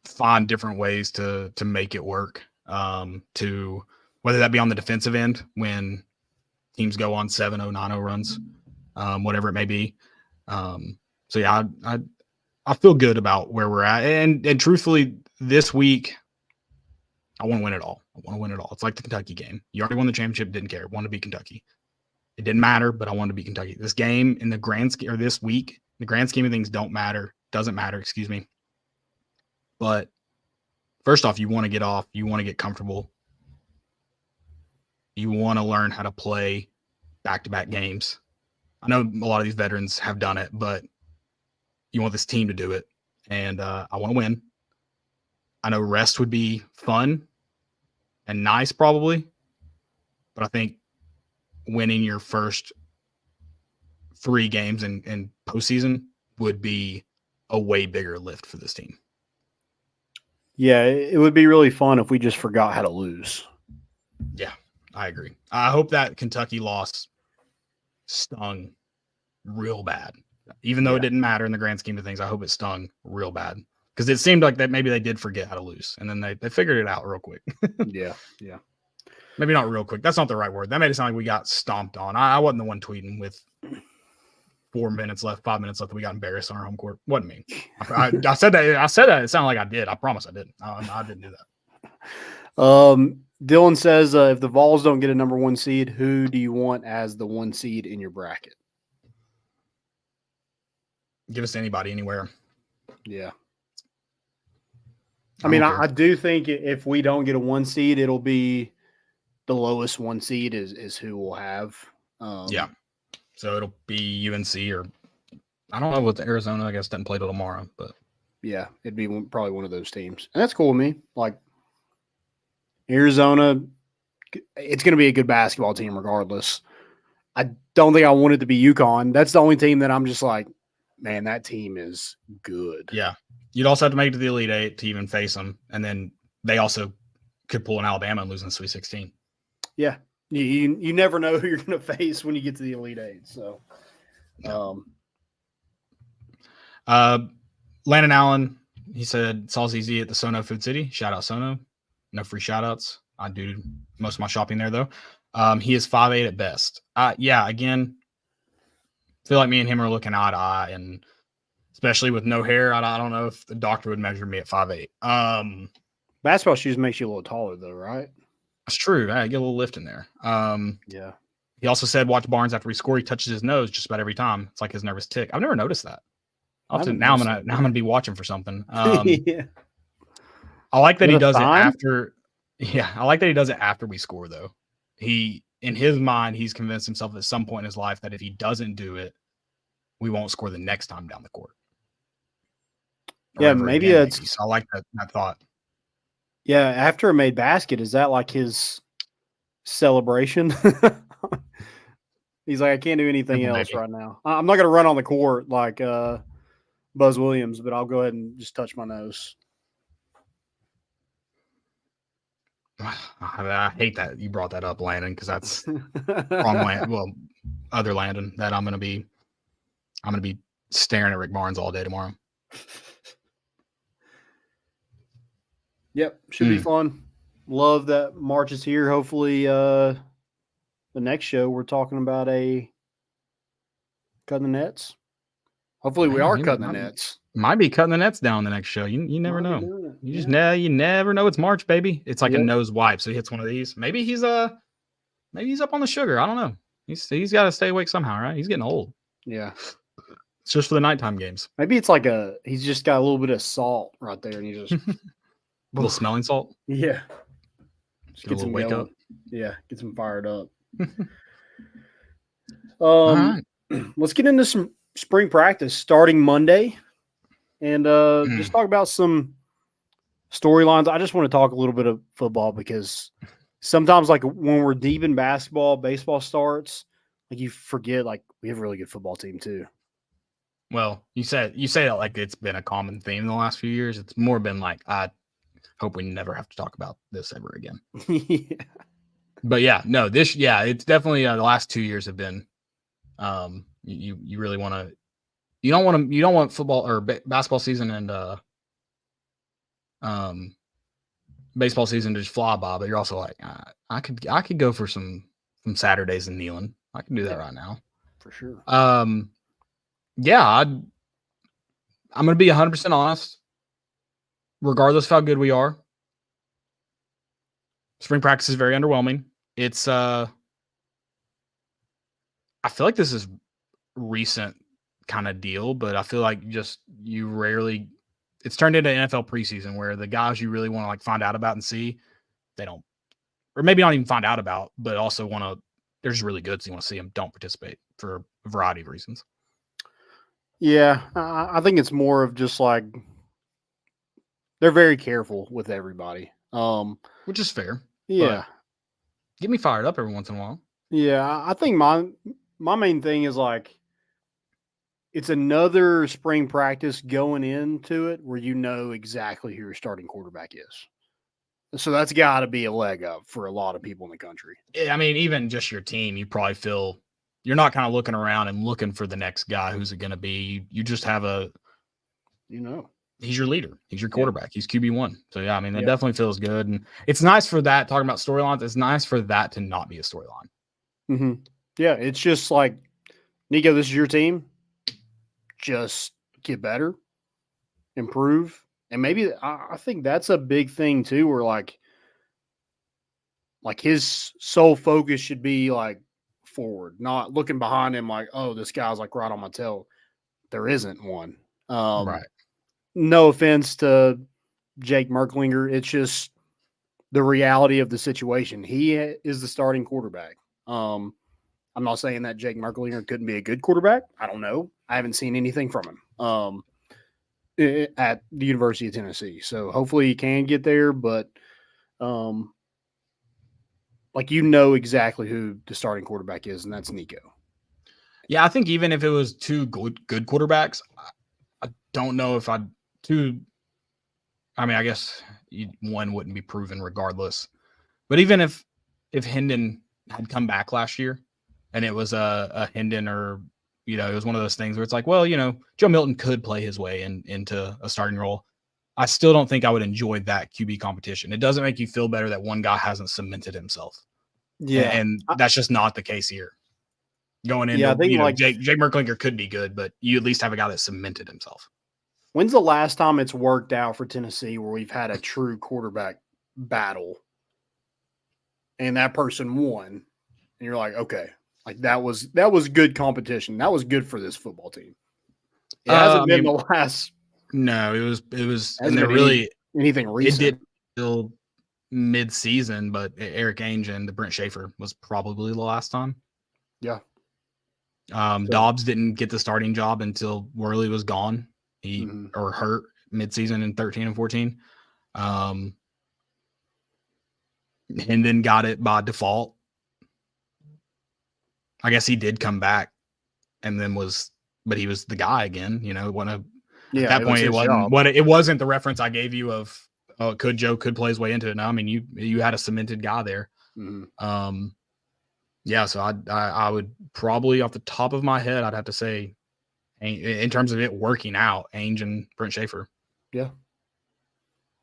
find different ways to make it work, to whether that be on the defensive end when teams go on 7-0, 9-0 runs, whatever it may be. I feel good about where we're at. And truthfully, this week, I want to win it all. It's like the Kentucky game. You already won the championship, didn't care. Want to beat Kentucky. It didn't matter, but I wanted to beat Kentucky. This game in the grand scheme, or this week, the grand scheme of things doesn't matter, excuse me. But first off, you want to get off. You want to get comfortable. You want to learn how to play back-to-back games. I know a lot of these veterans have done it, but you want this team to do it. And I want to win. I know rest would be fun and nice probably, but I think winning your first 3 games in postseason would be a way bigger lift for this team.
Yeah, it would be really fun if we just forgot how to lose.
Yeah, I agree. I hope that Kentucky loss stung real bad. Even though it didn't matter in the grand scheme of things, I hope it stung real bad. Because it seemed like that maybe they did forget how to lose, and then they figured it out real quick.
Yeah.
Maybe not real quick. That's not the right word. That made it sound like we got stomped on. I wasn't the one tweeting with 5 minutes left that we got embarrassed on our home court. Wasn't me. I said that. It sounded like I did. I promise I didn't. I didn't do
Dylan says, if the Vols don't get a number 1 seed, who do you want as the 1 seed in your bracket?
Give us anybody, anywhere.
Yeah.
I mean,
I do think if we don't get a 1 seed, it'll be the lowest 1 seed is who we'll have.
Yeah. So it'll be UNC or I don't know what the Arizona, I guess, doesn't play till tomorrow, but
yeah, it'd be probably one of those teams. And that's cool with me. Like Arizona, it's going to be a good basketball team regardless. I don't think I want it to be UConn. That's the only team that I'm just like, man, that team is good.
Yeah. You'd also have to make it to the Elite Eight to even face them. And then they also could pull an Alabama and lose in the Sweet 16.
Yeah. You never know who you're going to face when you get to the Elite Eight. So,
Landon Allen, he said, Saul's easy at the Sono Food City. Shout out Sono. No free shout outs. I do most of my shopping there, though. He is 5'8" at best. Yeah, again, feel like me and him are looking eye to eye, and especially with no hair, I don't know if the doctor would measure me at 5'8".
Basketball shoes makes you a little taller, though, right?
That's true. I get a little lift in there.
Yeah.
He also said, watch Barnes after we score. He touches his nose just about every time. It's like his nervous tick. I've never noticed that. Now I'm gonna be watching for something.
Yeah.
I like that he does it after. Yeah, I like that he does it after we score, though. In his mind, he's convinced himself at some point in his life that if he doesn't do it, we won't score the next time down the court.
Yeah, maybe that's.
Maybe. So I like that thought.
Yeah, after a made basket, is that like his celebration? He's like, I can't do anything else right now. I'm not going to run on the court like Buzz Williams, but I'll go ahead and just touch my nose.
I hate that you brought that up, Landon, because that's wrong Landon. Well, other Landon that I'm gonna be staring at Rick Barnes all day tomorrow.
Yep, should be fun. Love that March is here. Hopefully, the next show we're talking about cutting the nets. Hopefully, we are cutting the nets.
Might be cutting the nets down the next show. You never know. You never know. It's March, baby. It's like a nose wipe. So he hits one of these. Maybe he's up on the sugar. I don't know. He's got to stay awake somehow, right? He's getting old.
Yeah.
It's just for the nighttime games.
Maybe it's like he's just got a little bit of salt right there, and he's just
a little smelling salt.
Yeah.
Just get some wake up.
Yeah, gets him fired up.
All right.
Let's get into some spring practice starting Monday. And just talk about some storylines. I just want to talk a little bit of football because sometimes, like when we're deep in basketball, baseball starts, like you forget, like we have a really good football team too.
Well, you say that like it's been a common theme in the last few years. It's more been like, I hope we never have to talk about this ever again.
Yeah. But
it's definitely the last 2 years have been. You really want to. You don't want football or basketball season and baseball season to just fly by, but you're also like, I could go for some Saturdays in Neyland. I can do that right now.
For sure.
I'm going to be 100% honest. Regardless of how good we are, spring practice is very underwhelming. It's I feel like this is recent kind of deal, but I feel like it's turned into NFL preseason where the guys you really want to like find out about and see, they don't, or maybe not even find out about, but also they're just really good. So you want to see them, don't participate for a variety of reasons.
Yeah. I think it's more of just like, they're very careful with everybody.
Which is fair.
Yeah.
Get me fired up every once in a while.
Yeah. I think my main thing is like, it's another spring practice going into it where you know exactly who your starting quarterback is. So that's got to be a leg up for a lot of people in the country.
I mean, even just your team, you probably feel you're not kind of looking around and looking for the next guy. Who's it going to be? You just have he's your leader. He's your quarterback. He's QB1. So, yeah, I mean, that definitely feels good. And it's nice for that, talking about storylines, it's nice for that to not be a storyline.
Mm-hmm. Yeah, it's just like, Nico, this is your team. Just get better, improve. And maybe I think that's a big thing too, where like Like his sole focus should be like forward, not looking behind him like, oh, this guy's like right on my tail. There isn't one.
Right.
No offense to Jake Merklinger. It's just the reality of the situation. He is the starting quarterback. I'm not saying that Jake Merklinger couldn't be a good quarterback. I don't know. I haven't seen anything from him at the University of Tennessee. So hopefully he can get there, but like exactly who the starting quarterback is, and that's Nico.
Yeah, I think even if it was two good quarterbacks, I don't know if I'd two. I mean, I guess one wouldn't be proven regardless. But even if Hendon had come back last year, and it was a Hendon or it was one of those things where it's like, well, Joe Milton could play his way into a starting role. I still don't think I would enjoy that QB competition. It doesn't make you feel better that one guy hasn't cemented himself.
Yeah,
and that's just not the case here. Going into,
I think
Jake Merklinger could be good, but you at least have a guy that cemented himself.
When's the last time it's worked out for Tennessee where we've had a true quarterback battle and that person won? And you're like, okay, like that was good competition. That was good for this football team. It hasn't been the last.
No, it was,
and there really anything recent.
It did till mid-season, but Eric Ainge and Brent Schaefer was probably the last time.
Yeah.
Dobbs didn't get the starting job until Worley was gone. He or hurt mid-season in 13 and 14. Hendon got it by default. I guess he did come back and then but he was the guy again, at that point it wasn't the reference I gave you of Joe could play his way into it. No, I mean you had a cemented guy there. Yeah, so I would probably off the top of my head I'd have to say in terms of it working out, Ainge and Brent Schaefer.
Yeah.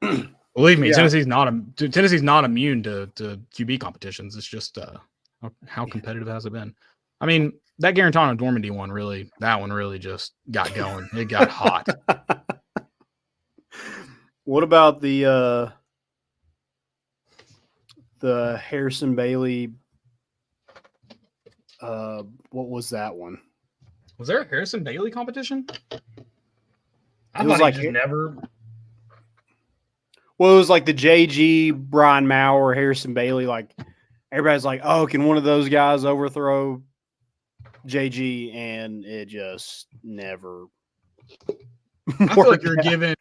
Believe me, yeah. Tennessee's not immune to QB competitions. It's just how competitive has it been? I mean, that Garantano Dormandy one really just got going. It got hot.
What about the Harrison Bailey? What was that one?
Was there a Harrison Bailey competition?
It was like
never.
Well, it was like the JG, Brian Maurer, Harrison Bailey. Like everybody's like, "Oh, can one of those guys overthrow JG?" And it just never.
I feel like you're giving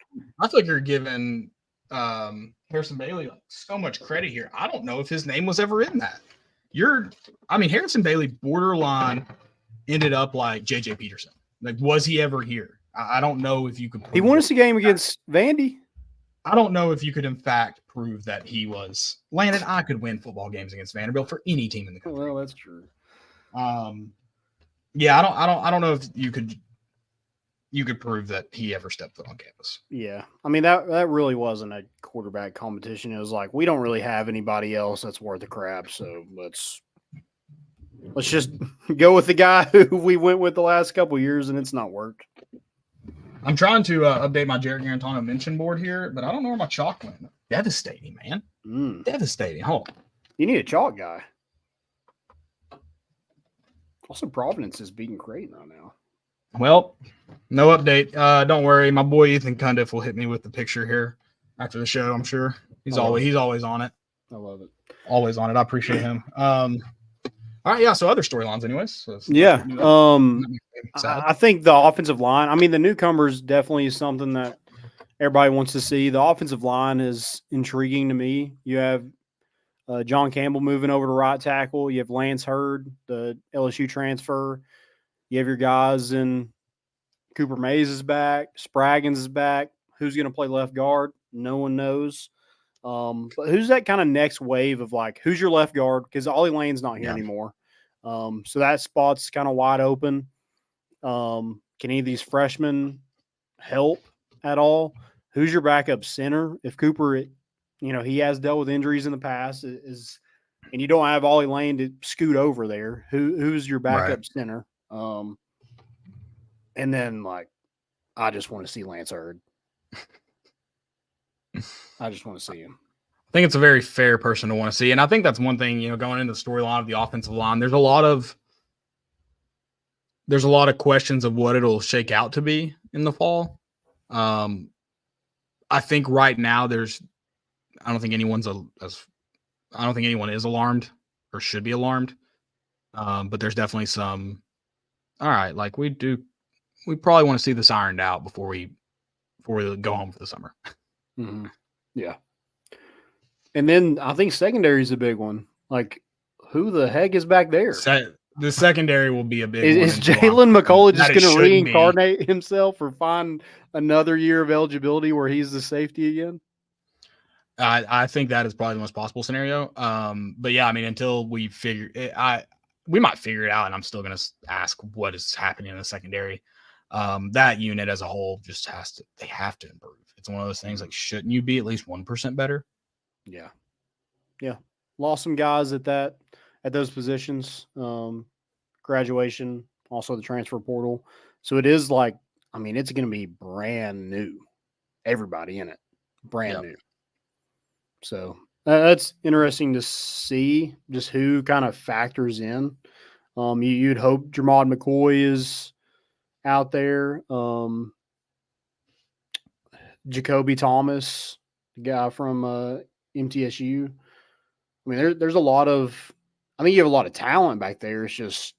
Harrison Bailey like so much credit here. I don't know if his name was ever in that. Harrison Bailey borderline ended up like JJ Peterson. Like, was he ever here? I don't know if you could.
He won us a game against Vandy.
I don't know if you could, in fact, prove that he was. Landon, I could win football games against Vanderbilt for any team in the country.
Well, that's true.
Yeah, I don't know if you could prove that he ever stepped foot on campus.
Yeah, I mean that really wasn't a quarterback competition. It was like we don't really have anybody else that's worth a crap, so let's just go with the guy who we went with the last couple of years, and it's not worked.
I'm trying to update my Jared Garantano mention board here, but I don't know where my chalk went. Devastating, man. Devastating. Hold on.
You need a chalk guy. Also, Providence is beating Creighton now.
Well, no update. Don't worry. My boy Ethan Cundiff will hit me with the picture here after the show, I'm sure. He's always on it.
I love it.
Always on it. I appreciate him. All right, yeah. So other storylines, anyways. So
yeah. I think the offensive line. I mean, the newcomers definitely is something that everybody wants to see. The offensive line is intriguing to me. You have John Campbell moving over to right tackle. You have Lance Hurd, the LSU transfer. You have your guys in Cooper Mays is back. Spraggins is back. Who's going to play left guard? No one knows. But who's that kind of next wave of like, who's your left guard? Because Ollie Lane's not here anymore. So that spot's kind of wide open. Can any of these freshmen help at all? Who's your backup center? If Cooper, he has dealt with injuries in the past, and you don't have Ollie Lane to scoot over there. Who's your backup center? And then I just want to see Lance Hurd. I just want to see him.
I think it's a very fair person to want to see. And I think that's one thing, going into the storyline of the offensive line, there's a lot of questions of what it'll shake out to be in the fall. I think right now I don't think anyone is alarmed or should be alarmed. But there's definitely some, all right, like we probably want to see this ironed out before we go home for the summer.
Mm-hmm. Yeah. And then I think secondary is a big one. Like, who the heck is back there?
The secondary will be a big one.
Is Jalen McCullough just going to reincarnate
be.
himself or find another year of eligibility where he's the safety again?
I think that is probably the most possible scenario. But yeah, I mean, until we figure it, we might figure it out, and I'm still going to ask what is happening in the secondary. That unit as a whole just they have to improve. It's one of those things like, shouldn't you be at least 1% better?
Yeah. Yeah. Lost some guys at those positions. Graduation, also the transfer portal. So it is like, I mean, it's going to be brand new. Everybody in it, brand new. So that's interesting to see just who kind of factors in. You'd hope Jermod McCoy is out there. Jacoby Thomas, the guy from MTSU. I mean, there's a lot of – I think you have a lot of talent back there. It's just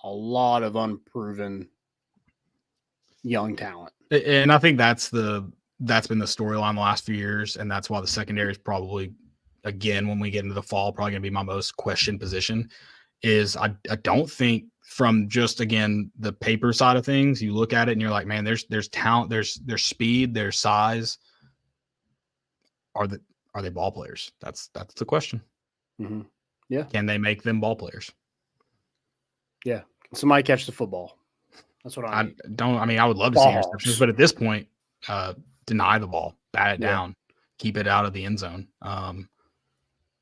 a lot of unproven young talent.
And I think that's been the storyline the last few years, and that's why the secondary is probably, again, when we get into the fall, probably going to be my most questioned position. Is I don't think from just, again, the paper side of things, you look at it and you're like, man, there's talent, there's speed, there's size. Are they ball players? That's the question.
Mm-hmm. Yeah.
Can they make them ball players?
Yeah. Can somebody catch the football? That's what I
would love to see interceptions, but at this point, deny the ball, bat it down, keep it out of the end zone.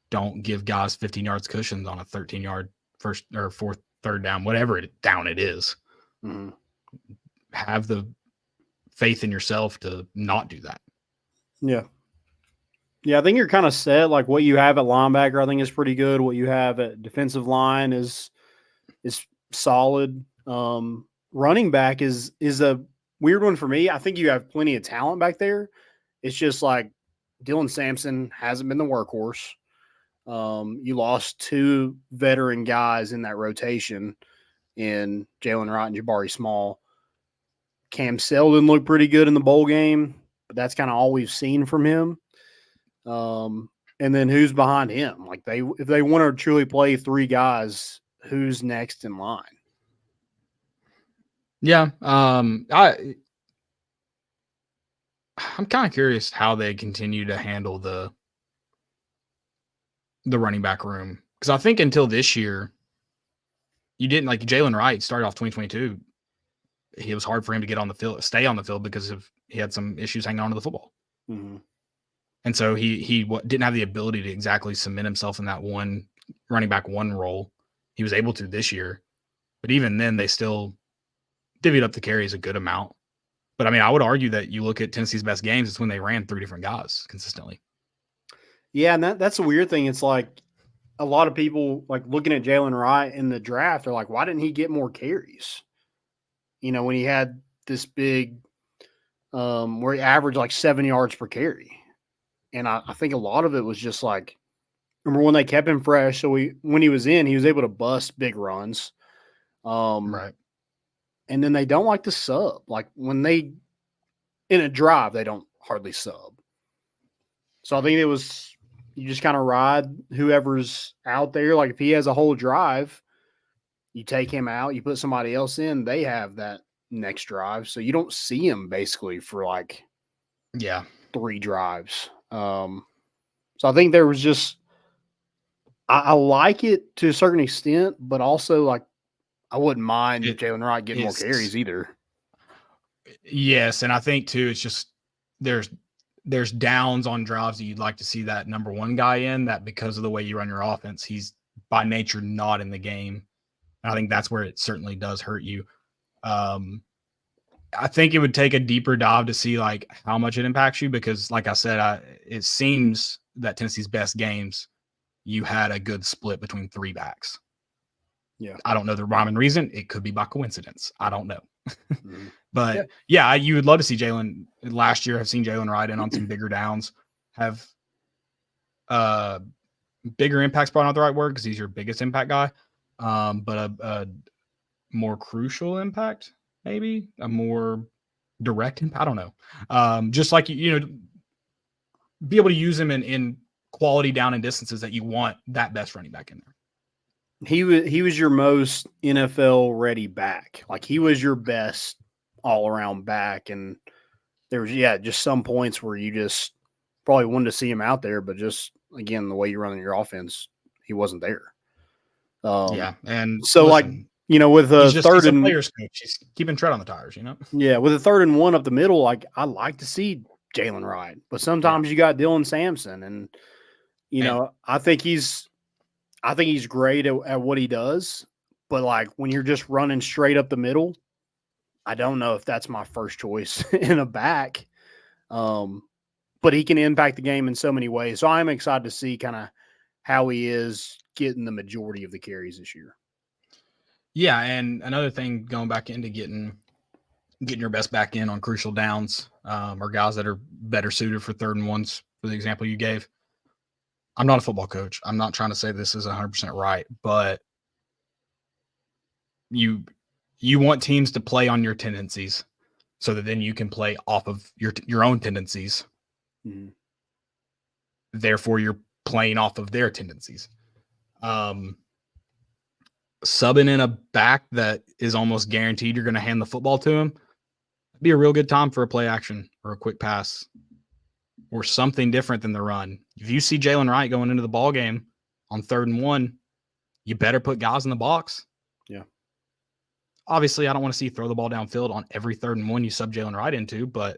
Don't give guys 15 yards cushions on a 13-yard first or fourth, third down, whatever down it is.
Mm-hmm.
Have the faith in yourself to not do that.
Yeah. Yeah, I think you're kind of set. Like what you have at linebacker, I think is pretty good. What you have at defensive line is solid. Running back is a weird one for me. I think you have plenty of talent back there. It's just like Dylan Sampson hasn't been the workhorse. You lost two veteran guys in that rotation in Jalen Wright and Jabari Small. Cam Selden looked pretty good in the bowl game, but that's kind of all we've seen from him. And then who's behind him? Like if they want to truly play three guys, who's next in line?
Yeah. I'm kind of curious how they continue to handle the running back room. Because I think until this year, you didn't like Jalen Wright started off 2022. It was hard for him to get on the field, stay on the field because he had some issues hanging on to the football.
Mm-hmm.
And so he didn't have the ability to exactly cement himself in that one running back one role. He was able to this year, but even then they still divvied up the carries a good amount. But I mean, I would argue that you look at Tennessee's best games, it's when they ran three different guys consistently.
Yeah, and that's a weird thing. It's like a lot of people like looking at Jalen Wright in the draft, they're like, why didn't he get more carries? When he had this big where he averaged like 7 yards per carry. And I think a lot of it was just like, remember when they kept him fresh. So when he was in, he was able to bust big runs.
Right.
And then they don't like to sub. Like when they in a drive, they don't hardly sub. So I think it was, you just kind of ride whoever's out there. Like if he has a whole drive, you take him out, you put somebody else in, they have that next drive. So you don't see him basically for like 3 drives. So I think there was just, I like it to a certain extent, but also like I wouldn't mind Jalen Wright getting more carries either.
Yes, and I think too, it's just there's downs on drives that you'd like to see that number one guy in, that because of the way you run your offense, he's by nature not in the game. And I think that's where it certainly does hurt you. I think it would take a deeper dive to see like how much it impacts you, because like I said, it seems Tennessee's best games, you had a good split between 3 backs.
Yeah.
I don't know the rhyme and reason. It could be by coincidence. I don't know.
Mm-hmm.
But yeah, you would love to see Jalen. Last year, I've seen Jalen ride in on some bigger downs, have bigger impact's probably not the right word because he's your biggest impact guy. But a more crucial impact, maybe a more direct impact. I don't know. Just like, you know, be able to use him in quality down and distances that you want that best running back in there.
He was your most NFL ready back. Like, he was your best all around back. And there was, just some points where you just probably wanted to see him out there, but just, again, the way you're running your offense, he wasn't there.
And
so
listen,
with a
he's
third
a
and
player's coach, he's keeping tread on the tires,
Yeah, with a 3rd and 1 up the middle, like, I like to see Jalen ride, but sometimes you got Dylan Sampson, and I think he's great at what he does, but like when you're just running straight up the middle, I don't know if that's my first choice in a back. But he can impact the game in so many ways. So I'm excited to see kind of how he is getting the majority of the carries this year. Yeah,
and another thing, going back into getting your best back in on crucial downs, or guys that are better suited for 3rd and 1s, for the example you gave. I'm not a football coach. I'm not trying to say this is 100% right, but you want teams to play on your tendencies so that then you can play off of your own tendencies.
Mm-hmm.
Therefore, you're playing off of their tendencies. Subbing in a back that is almost guaranteed you're going to hand the football to him, be a real good time for a play action or a quick pass or something different than the run. If you see Jalen Wright going into the ball game on 3rd and 1, you better put guys in the box.
Yeah.
Obviously, I don't want to see you throw the ball downfield on every 3rd and 1 you sub Jalen Wright into, but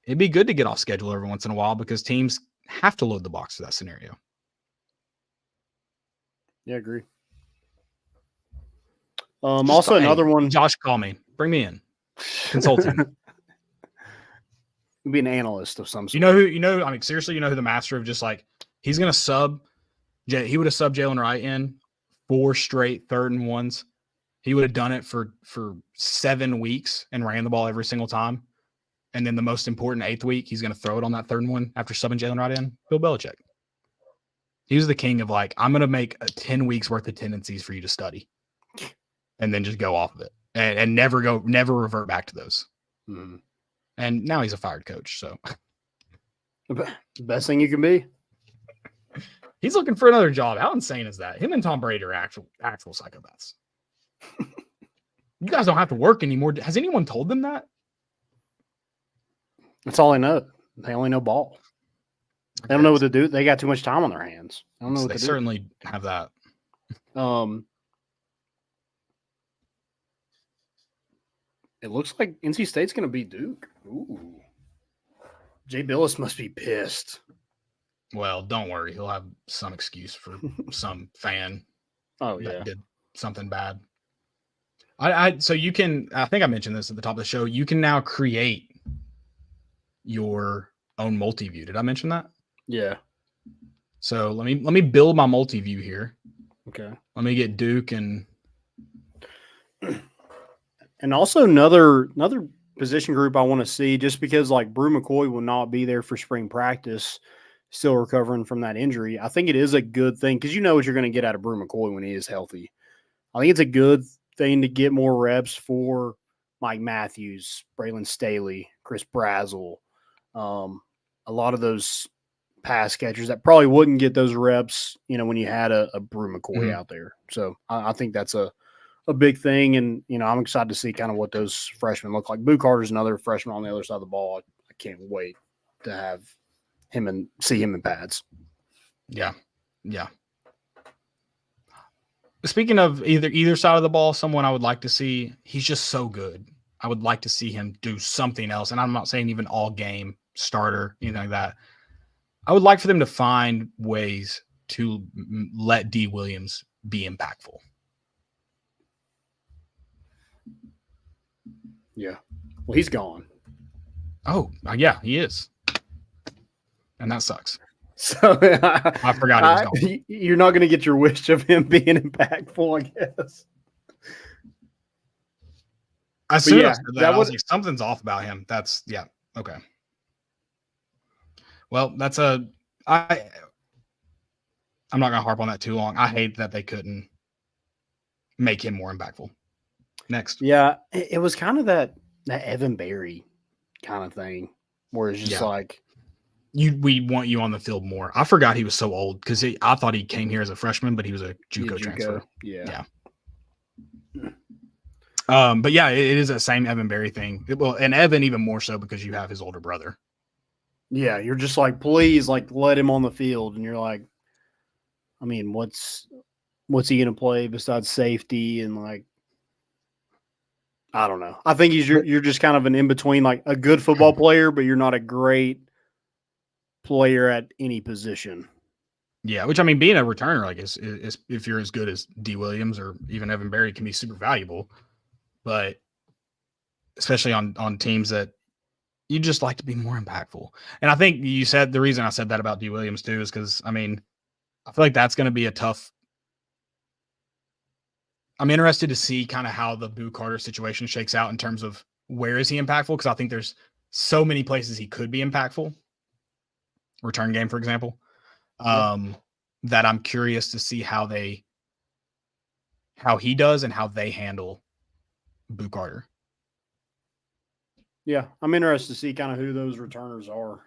it'd be good to get off schedule every once in a while because teams have to load the box for that scenario.
Yeah, I agree. Also, another one.
Josh, call me. Bring me in. Consulting.
Be an analyst of some sort.
Seriously, who the master of just like, he's going to sub. He would have subbed Jalen Wright in 4 straight 3rd and 1s. He would have done it for 7 weeks and ran the ball every single time. And then the most important 8th week, he's going to throw it on that 3rd and 1 after subbing Jalen Wright in. Bill Belichick. He was the king of like, I'm going to make 10 weeks worth of tendencies for you to study and then just go off of it and never revert back to those.
Mm-hmm.
And now he's a fired coach. So
the best thing you can be.
He's looking for another job. How insane is that? Him and Tom Brady are actual psychopaths. You guys don't have to work anymore. Has anyone told them that?
That's all they know. They only know ball. They don't know what to do. They got too much time on their hands. I don't know what
they
to do.
certainly have that.
It looks like NC State's going to beat Duke. Ooh. Jay Billis must be pissed.
Well, don't worry. He'll have some excuse for some fan that did something bad. So you can, I think I mentioned this at the top of the show, you can now create your own multi-view. Did I mention that?
Yeah.
So let me build my multi-view here.
Okay.
Let me get Duke and
also another position group I want to see, just because like Brew McCoy will not be there for spring practice, still recovering from that injury. I think it is a good thing because you know what you're going to get out of Brew McCoy when he is healthy. I think it's a good thing to get more reps for Mike Matthews, Braylon Staley, Chris Brazel, a lot of those pass catchers that probably wouldn't get those reps, when you had a Brew McCoy out there. So I think that's a big thing. And, I'm excited to see kind of what those freshmen look like. Boo Carter's another freshman on the other side of the ball. I can't wait to have him and see him in pads.
Yeah. Yeah. Speaking of either side of the ball, someone I would like to see, he's just so good. I would like to see him do something else. And I'm not saying even all game starter, anything like that. I would like for them to find ways to let D. Williams be impactful.
Yeah. Well, he's gone.
Oh, yeah, he is. And that sucks.
So
I forgot he was gone.
you're not going to get your wish of him being impactful, I guess.
As soon as I said
that
I was like, something's off about him. That's okay. Well, that's I'm not gonna harp on that too long. I hate that they couldn't make him more impactful. Next.
Yeah, it was kind of that Evan Berry kind of thing, where it's just like
we want you on the field more. I forgot he was so old because I thought he came here as a freshman, but he was a JUCO transfer.
Yeah.
But yeah, it is that same Evan Berry thing. Well, and Evan even more so because you have his older brother.
Yeah, you're just like, please, like, let him on the field, and you're like, I mean, what's he gonna play besides safety? And like, I don't know. I think you're just kind of an in between, like a good football player, but you're not a great player at any position.
Yeah, which I mean, being a returner, like, is if you're as good as D. Williams or even Evan Berry, can be super valuable. But especially on teams that you just like to be more impactful. And I think you said the reason I said that about D. Williams too is because I mean, I feel like that's going to be a tough. I'm interested to see kind of how the Boo Carter situation shakes out in terms of where is he impactful, because I think there's so many places he could be impactful. Return game, for example, that I'm curious to see how he does and how they handle Boo Carter.
Yeah, I'm interested to see kind of who those returners are.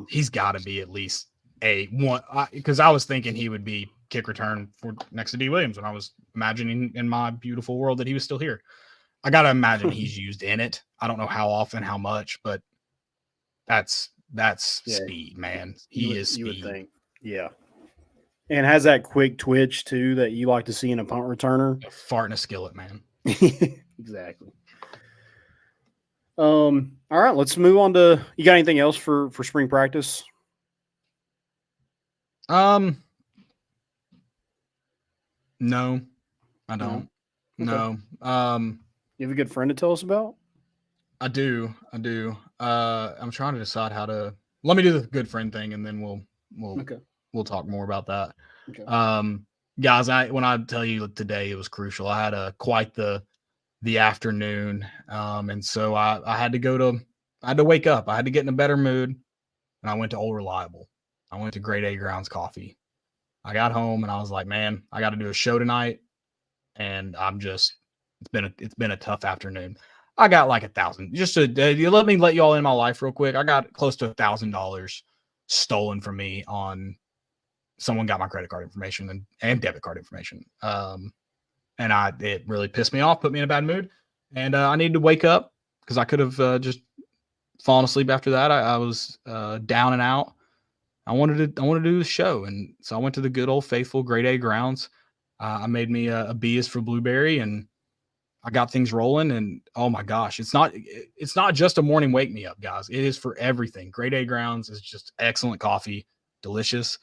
He's got to be at least a one, because I was thinking he would be kick return for next to D. Williams when I was imagining in my beautiful world that he was still here. I got to imagine he's used in it. I don't know how often, how much, but that's speed, man. He is speed.
You would think. Yeah. And has that quick twitch too that you like to see in a punt returner.
A fart in a skillet, man.
Exactly. All right, let's move on to, you got anything else for spring practice?
No, I don't.
No.
Okay.
You have a good friend to tell us about?
I do. I'm trying to decide how to, let me do the good friend thing and then we'll talk more about that.
Okay.
Guys, when I tell you today, it was crucial. I had quite the afternoon. And so I had to wake up. I had to get in a better mood, and I went to Old Reliable. I went to Grade A Grounds Coffee. I got home and I was like, man, I got to do a show tonight. And it's been a tough afternoon. I got like $1,000. Just to let me let you all in my life real quick. I got close to $1,000 stolen from me on someone got my credit card information and debit card information. And it really pissed me off, put me in a bad mood. And I needed to wake up because I could have just fallen asleep after that. I was down and out. I wanted to do the show. And so I went to the good old faithful Grade A Grounds. I made me a B is for blueberry, and I got things rolling. And oh my gosh, it's not just a morning wake me up, guys. It is for everything. Grade A Grounds is just excellent coffee, delicious.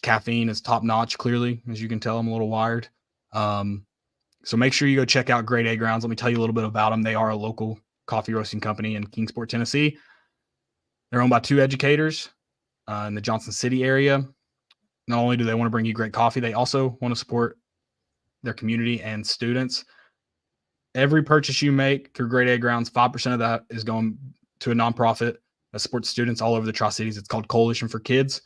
Caffeine is top notch. Clearly, as you can tell, I'm a little wired. So make sure you go check out Grade A Grounds. Let me tell you a little bit about them. They are a local coffee roasting company in Kingsport, Tennessee. They're owned by 2 educators in the Johnson City area. Not only do they want to bring you great coffee, they also want to support their community and students. Every purchase you make through Grade A Grounds, 5% of that is going to a nonprofit that supports students all over the Tri-Cities. It's called Coalition for Kids.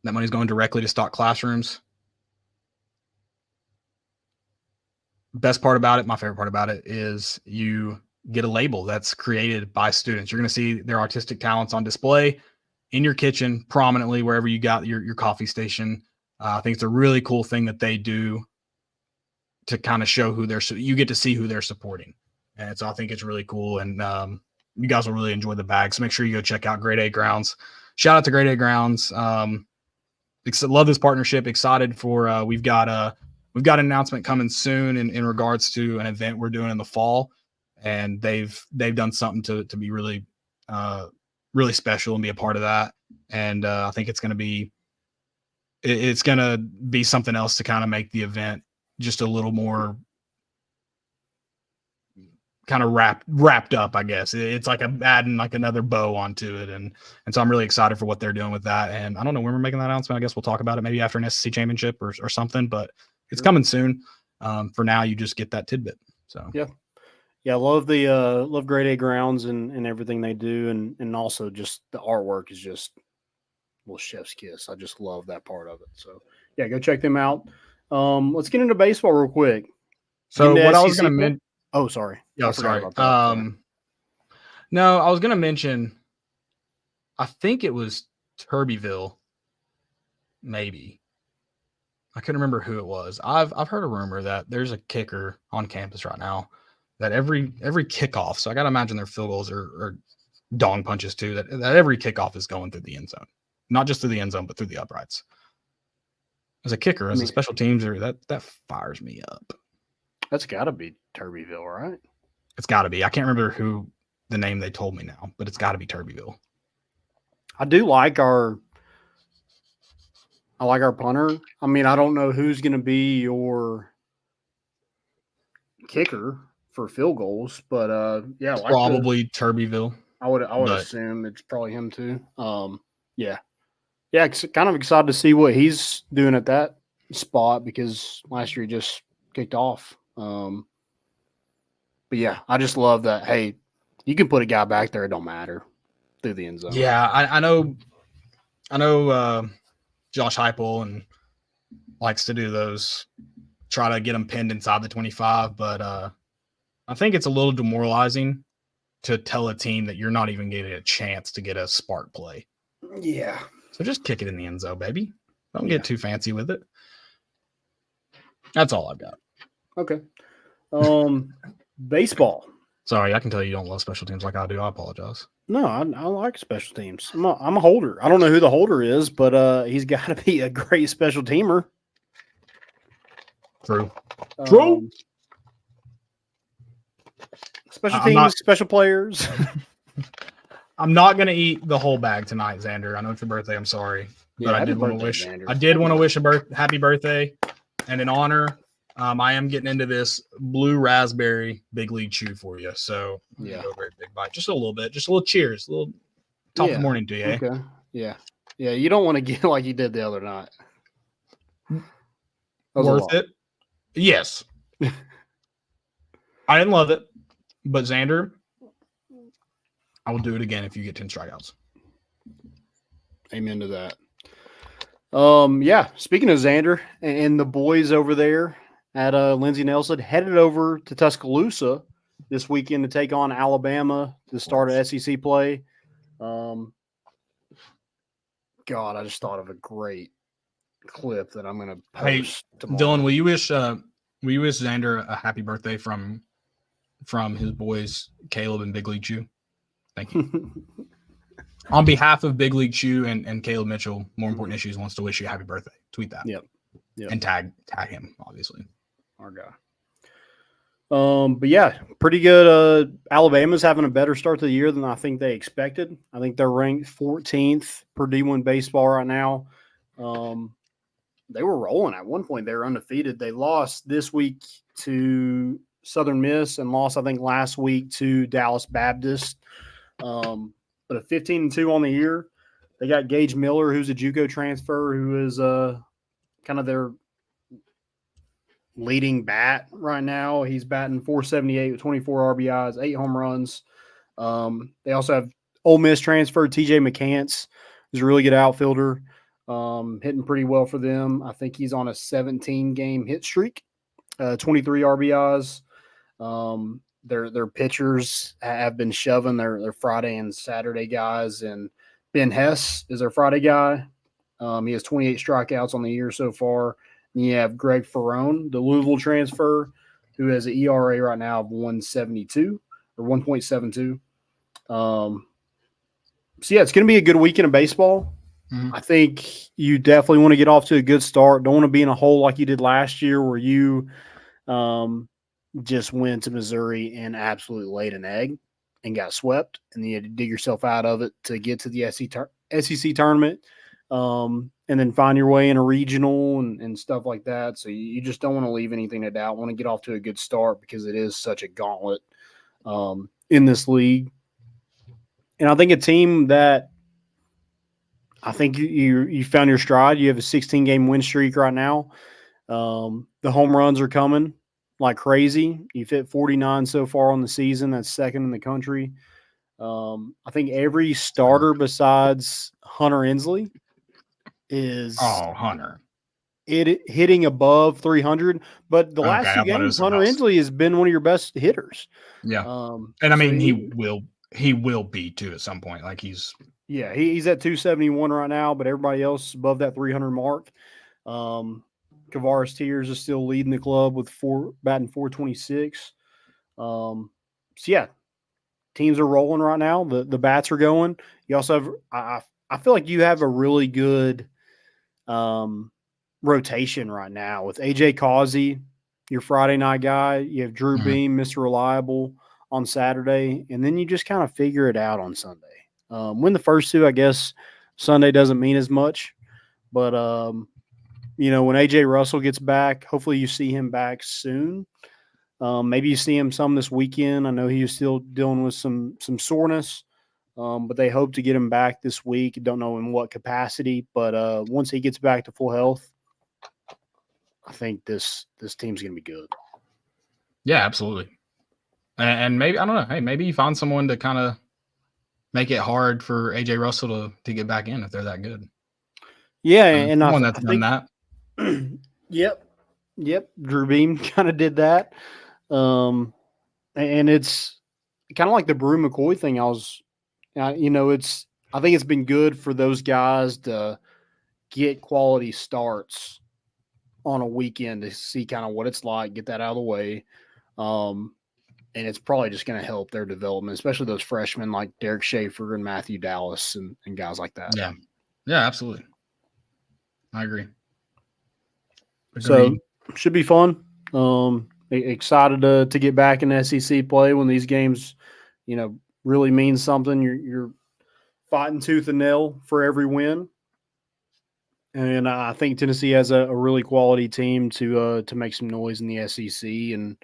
That money is going directly to stock classrooms. Best part about it, my favorite part about it, is you get a label that's created by students. You're going to see their artistic talents on display in your kitchen prominently wherever you got your coffee station. I think it's a really cool thing that they do to kind of show you get to see who they're supporting. And so I think it's really cool. And you guys will really enjoy the bag. So make sure you go check out Grade A Grounds. Shout out to Grade A Grounds. Love this partnership. Excited for we've got an announcement coming soon in regards to an event we're doing in the fall, and they've done something to be really really special and be a part of that. And I think it's going to be something else to kind of make the event just a little more kind of wrapped up, I guess. It's like adding like another bow onto it. And so I'm really excited for what they're doing with that. And I don't know when we're making that announcement. I guess we'll talk about it maybe after an SEC championship or something, but it's coming soon. For now, you just get that tidbit. So
yeah. I love the love grade A grounds and everything they do. And also just the artwork is just a little chef's kiss. I just love that part of it. So yeah, go check them out. Let's get into baseball real quick.
So what I was going to mention.
Oh, sorry.
Yeah, sorry. No, I was going to mention, I think it was Turbyville, maybe. I couldn't remember who it was. I've heard a rumor that there's a kicker on campus right now that every kickoff, so I got to imagine their field goals are dong punches too, that every kickoff is going through the end zone. Not just through the end zone, but through the uprights. As a kicker, as a special teams, that fires me up.
That's got to be Turbyville, right?
It's got to be. I can't remember who the name they told me now, but it's got to be Turbyville.
I do like our punter. I mean, I don't know who's going to be your kicker for field goals, but yeah,
it's probably Turbyville.
I would assume it's probably him too. Yeah, kind of excited to see what he's doing at that spot because last year he just kicked off. But yeah, I just love that. Hey, you can put a guy back there; it don't matter through the end zone.
Yeah, I know. Josh Heupel and likes to do those, try to get them pinned inside the 25, but I think it's a little demoralizing to tell a team that you're not even getting a chance to get a spark play.
Yeah.
So just kick it in the end zone, baby. Don't get too fancy with it. That's all I've got.
Okay. Baseball.
Sorry, I can tell you don't love special teams like I do. I apologize.
No, I like special teams. I'm a holder. I don't know who the holder is, but he's got to be a great special teamer.
True.
Special teams, special players.
I'm not going to eat the whole bag tonight, Xander. I know it's your birthday. I'm sorry. But I did want to wish Xander. I did want to wish a happy birthday. And in honor, I am getting into this blue raspberry big league chew for you. So
yeah,
go a very big bite. Just a little bit. Just a little cheers. A little top of the morning to you. Eh?
Okay. Yeah. Yeah. You don't want to get like you did the other night.
Worth it? Yes. I didn't love it. But Xander, I will do it again if you get 10 strikeouts.
Amen to that. Yeah. Speaking of Xander and the boys over there at Lindsey Nelson, headed over to Tuscaloosa this weekend to take on Alabama to start a SEC play. God, I just thought of a great clip that I'm going to post tomorrow.
Dylan, will you wish Xander a happy birthday from his boys Caleb and Big League Chew? Thank you. On behalf of Big League Chew and Caleb Mitchell, More Important Issues wants to wish you a happy birthday. Tweet that.
Yep.
And tag him, obviously.
Our guy. But yeah, pretty good. Alabama's having a better start to the year than I think they expected. I think they're ranked 14th per D1 baseball right now. They were rolling at one point. They were undefeated. They lost this week to Southern Miss and lost, I think, last week to Dallas Baptist. But a 15-2 on the year. They got Gage Miller, who's a JUCO transfer, who is kind of their leading bat right now. He's batting .478 with 24 RBIs, 8 home runs. They also have Ole Miss transfer TJ McCants, who's a really good outfielder, hitting pretty well for them. I think he's on a 17-game hit streak, 23 RBIs. Their pitchers have been shoving their Friday and Saturday guys, and Ben Hess is their Friday guy. He has 28 strikeouts on the year so far. And you have Greg Ferrone, the Louisville transfer, who has an ERA right now of 1.72 or 1.72. So yeah, it's going to be a good weekend of baseball. Mm-hmm. I think you definitely want to get off to a good start. Don't want to be in a hole like you did last year where you just went to Missouri and absolutely laid an egg and got swept, and then you had to dig yourself out of it to get to the SEC tournament, and then find your way in a regional and stuff like that. So you just don't want to leave anything to doubt. Want to get off to a good start because it is such a gauntlet in this league. And I think a team that I think you found your stride. You have a 16-game win streak right now. The home runs are coming like crazy. You've hit 49 so far on the season. That's second in the country. I think every starter besides Hunter Inslee is
Hunter
hitting above 300. But the last two games, Hunter Inslee has been one of your best hitters.
Yeah, and I mean he will be too at some point. Like he's
at 271 right now, but everybody else above that 300 mark. Kavaris Tears is still leading the club with batting 426. So yeah, teams are rolling right now. The bats are going. You also have I feel like you have a really good rotation right now with AJ Causey, your Friday night guy. You have Drew Beam, Mr. Reliable on Saturday, and then you just kind of figure it out on Sunday. Win the first two, I guess Sunday doesn't mean as much, but when AJ Russell gets back, hopefully you see him back soon. Maybe you see him some this weekend. I know he was still dealing with some soreness, but they hope to get him back this week. Don't know in what capacity, but once he gets back to full health, I think this team's going to be good.
Yeah, absolutely. And maybe, I don't know, hey, maybe you find someone to kind of make it hard for AJ Russell to get back in if they're that good.
Yeah, and
someone that's done that.
Yep. Drew Beam kind of did that. And it's kind of like the Brew McCoy thing. I think it's been good for those guys to get quality starts on a weekend to see kind of what it's like, get that out of the way. And it's probably just going to help their development, especially those freshmen like Derek Schaefer and Matthew Dallas and guys like that.
Yeah. Yeah, absolutely. I agree.
So should be fun. Excited to get back in SEC play when these games, really mean something. You're fighting tooth and nail for every win. And I think Tennessee has a really quality team to make some noise in the SEC. And,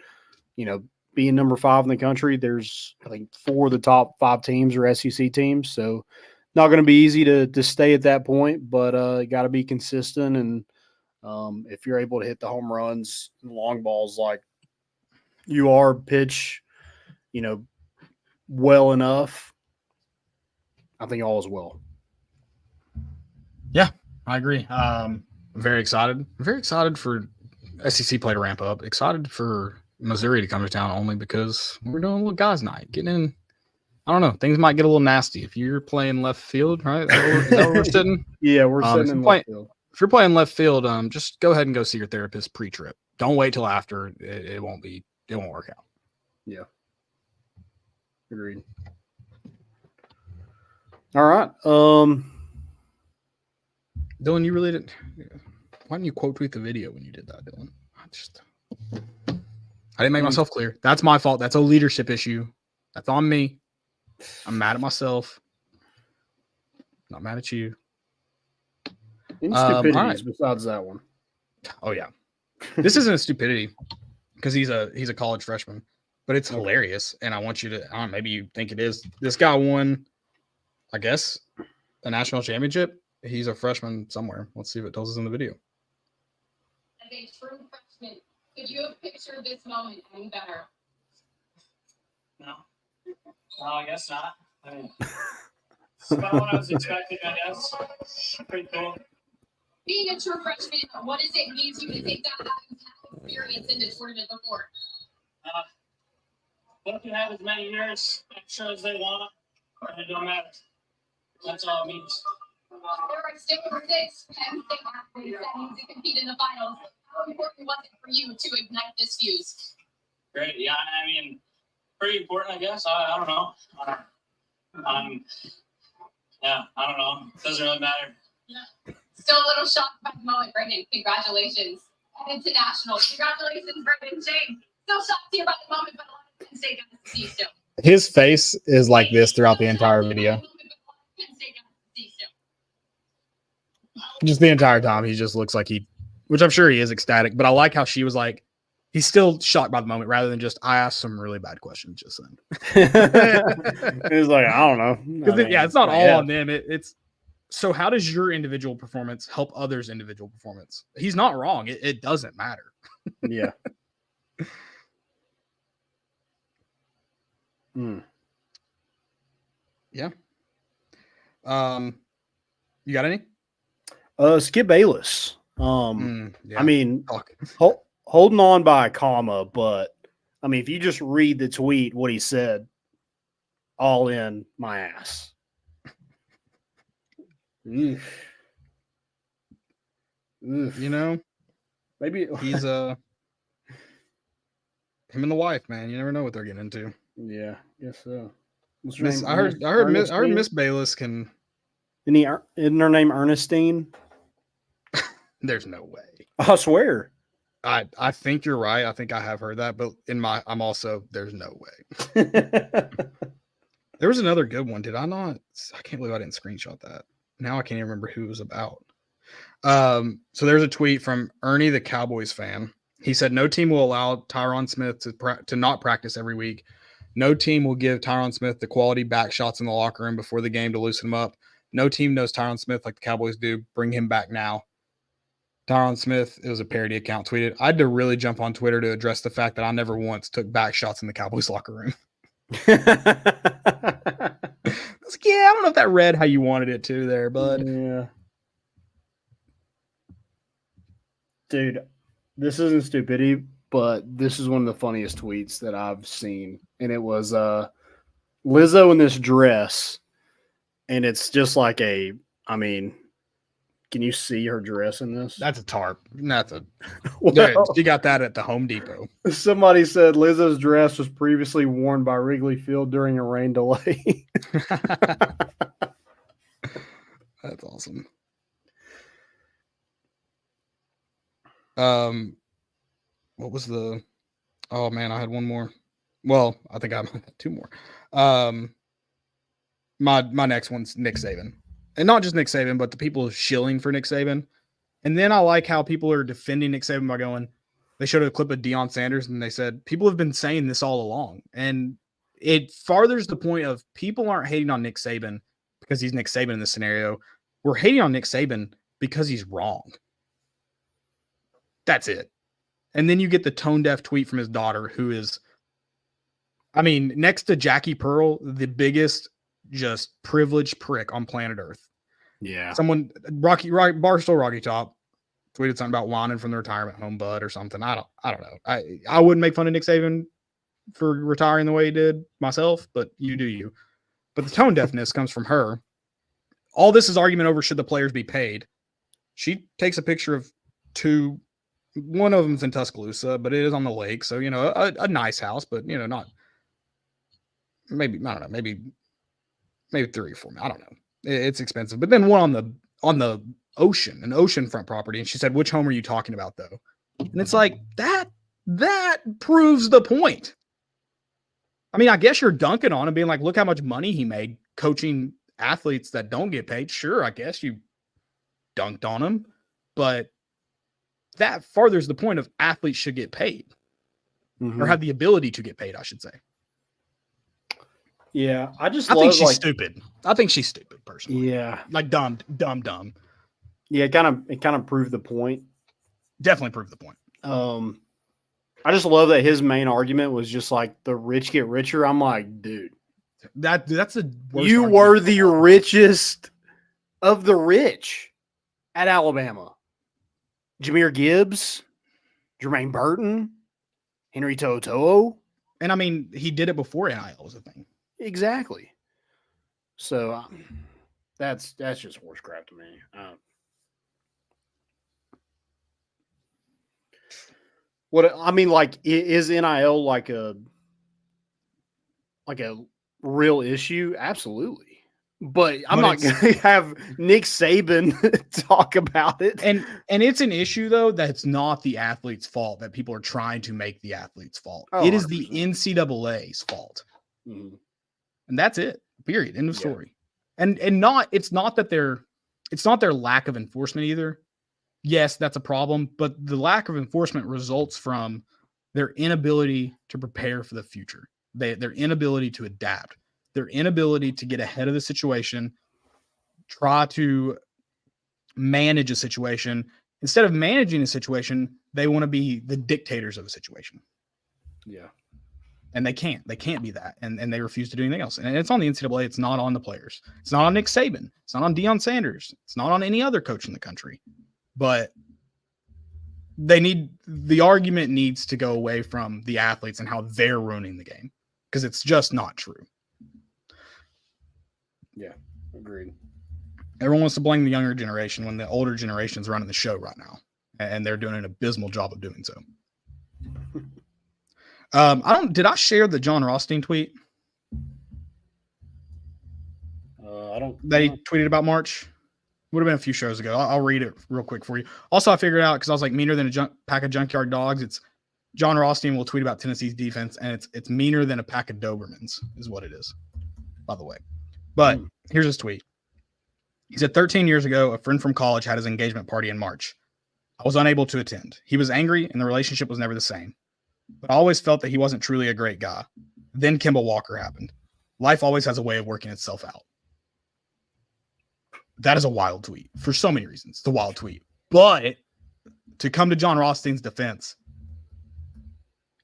being number 5 in the country, there's, I think, 4 of the top 5 teams are SEC teams. So not going to be easy to stay at that point, but got to be consistent. And if you're able to hit the home runs and long balls like you are, pitch, well enough, I think all is well.
Yeah, I agree. I'm very excited. Very excited for SEC play to ramp up. Excited for Missouri to come to town only because we're doing a little guys' night. Getting in, I don't know, things might get a little nasty if you're playing left field, right? Is that where we're sitting?
Yeah, we're sitting in left field.
If you're playing left field, just go ahead and go see your therapist pre-trip. Don't wait till after. It won't work out.
Yeah. Agreed. All right.
Dylan, you really didn't. Why didn't you quote tweet the video when you did that, Dylan? I didn't make myself clear. That's my fault. That's a leadership issue. That's on me. I'm mad at myself. Not mad at you.
Any stupidities besides that one?
Oh yeah, this isn't a stupidity because he's a college freshman, but it's hilarious, and I want you to. I don't know, maybe you think it is. This guy won, I guess, a national championship. He's a freshman somewhere. Let's see if it tells us in the video.
As a true freshman, could you have pictured this moment any better?
No, I guess not. I mean, it's about what I was expecting, I guess. Pretty cool.
Being a true freshman, what does it mean to you to take that experience into tournament before?
They can have as many years extra as they want, and it don't matter. That's all it means.
There are 6 Penn State athletes that need to compete in the finals. How important was it for you to ignite this fuse?
Great, yeah. I mean, pretty important, I guess. I don't know. I don't know. It doesn't really matter.
Yeah. Still a little shocked by the moment, Brandon. Congratulations. And into nationals. Congratulations, Brandon Shane. Still shocked here by the moment, but a lot of Penn State got to see still.
His face is like this throughout the entire video. Just the entire time, he just looks like which I'm sure he is ecstatic, but I like how she was like, He's still shocked by the moment rather than just, I asked some really bad questions just then.
He's like, I don't know.
It's not all on them. It's so how does your individual performance help others' individual performance? He's not wrong. It doesn't matter.
Yeah.
Yeah. You got any?
Skip Bayless.
Yeah.
I mean, holding on by a comma, but I mean, if you just read the tweet, what he said, all in my ass. Oof.
You know,
maybe
he's him and the wife, man. You never know what they're getting into.
Yeah, guess so.
I heard Miss Bayless can.
Isn't her name Ernestine?
There's no way.
I swear.
I think you're right. I think I have heard that, but I'm also there's no way. There was another good one. Did I not? I can't believe I didn't screenshot that. Now I can't even remember who it was about. So there's a tweet from Ernie, the Cowboys fan. He said, no team will allow Tyron Smith to not practice every week. No team will give Tyron Smith the quality back shots in the locker room before the game to loosen him up. No team knows Tyron Smith like the Cowboys do. Bring him back now. Tyron Smith, it was a parody account, tweeted, I had to really jump on Twitter to address the fact that I never once took back shots in the Cowboys locker room. I was like, yeah, I don't know if that read how you wanted it to there, bud.
Yeah. Dude, this isn't stupidity, but this is one of the funniest tweets that I've seen. And it was Lizzo in this dress. And it's just like can you see her dress in this?
That's a tarp. That's a.
Well,
she got that at the Home Depot.
Somebody said Lizzo's dress was previously worn by Wrigley Field during a rain delay.
That's awesome. What was the? Oh man, I had one more. Well, I think I had two more. My next one's Nick Saban. And not just Nick Saban, but the people shilling for Nick Saban. And then I like how people are defending Nick Saban by going, they showed a clip of Deion Sanders and they said, people have been saying this all along. And it farthers the point of people aren't hating on Nick Saban because he's Nick Saban in this scenario. We're hating on Nick Saban because he's wrong. That's it. And then you get the tone-deaf tweet from his daughter, who is, next to Jackie Pearl, the biggest just privileged prick on planet Earth.
Yeah.
Someone, Barstool Rocky Top, tweeted something about whining from the retirement home, bud, or something. I don't know. I wouldn't make fun of Nick Saban for retiring the way he did myself, but you do you. But the tone deafness comes from her. All this is argument over should the players be paid. She takes a picture of two. One of them's in Tuscaloosa, but it is on the lake, so a nice house, but not. Maybe I don't know. Maybe 3 or 4. I don't know. It's expensive. But then one on the ocean, an oceanfront property. And she said, which home are you talking about though? And it's like, that proves the point. I guess you're dunking on him being like, look how much money he made coaching athletes that don't get paid. Sure. I guess you dunked on him, but that farthers the point of athletes should get paid or have the ability to get paid, I should say.
Yeah, I
think she's stupid. I think she's stupid, personally.
Yeah,
like dumb.
Yeah, it kind of proved the point.
Definitely proved the point.
I just love that his main argument was just like the rich get richer. I'm like, dude,
that's the worst.
You were the richest of the rich at Alabama. Jahmyr Gibbs, Jermaine Burton, Henry To'oTo'o.
And he did it before NIL was a thing.
Exactly. So that's just horse crap to me. Is NIL like a real issue? Absolutely. But I'm not going to have Nick Saban talk about it.
And it's an issue, though, that's not the athlete's fault, that people are trying to make the athlete's fault. It is 100%. The NCAA's fault.
Mm-hmm.
And that's it. Period. End of story. And it's not their lack of enforcement either. Yes, that's a problem, but the lack of enforcement results from their inability to prepare for the future, their inability to adapt, their inability to get ahead of the situation, try to manage a situation. Instead of managing a situation, they want to be the dictators of a situation.
Yeah.
And they can't be that. And they refuse to do anything else. And it's on the NCAA. It's not on the players. It's not on Nick Saban. It's not on Deion Sanders. It's not on any other coach in the country. But the argument needs to go away from the athletes and how they're ruining the game, because it's just not true.
Yeah, agreed.
Everyone wants to blame the younger generation when the older generation is running the show right now, and they're doing an abysmal job of doing so. Did I share the John Rothstein tweet?
I don't.
That he tweeted about March? Would have been a few shows ago. I'll read it real quick for you. Also, I figured out, because I was like, meaner than a pack of junkyard dogs. It's John Rothstein will tweet about Tennessee's defense, and it's meaner than a pack of Dobermans is what it is, by the way. But here's his tweet. He said, 13 years ago, a friend from college had his engagement party in March. I was unable to attend. He was angry, and the relationship was never the same. But I always felt that he wasn't truly a great guy. Then Kimball Walker happened. Life always has a way of working itself out. That is a wild tweet for so many reasons. It's a wild tweet. But to come to John Rothstein's defense,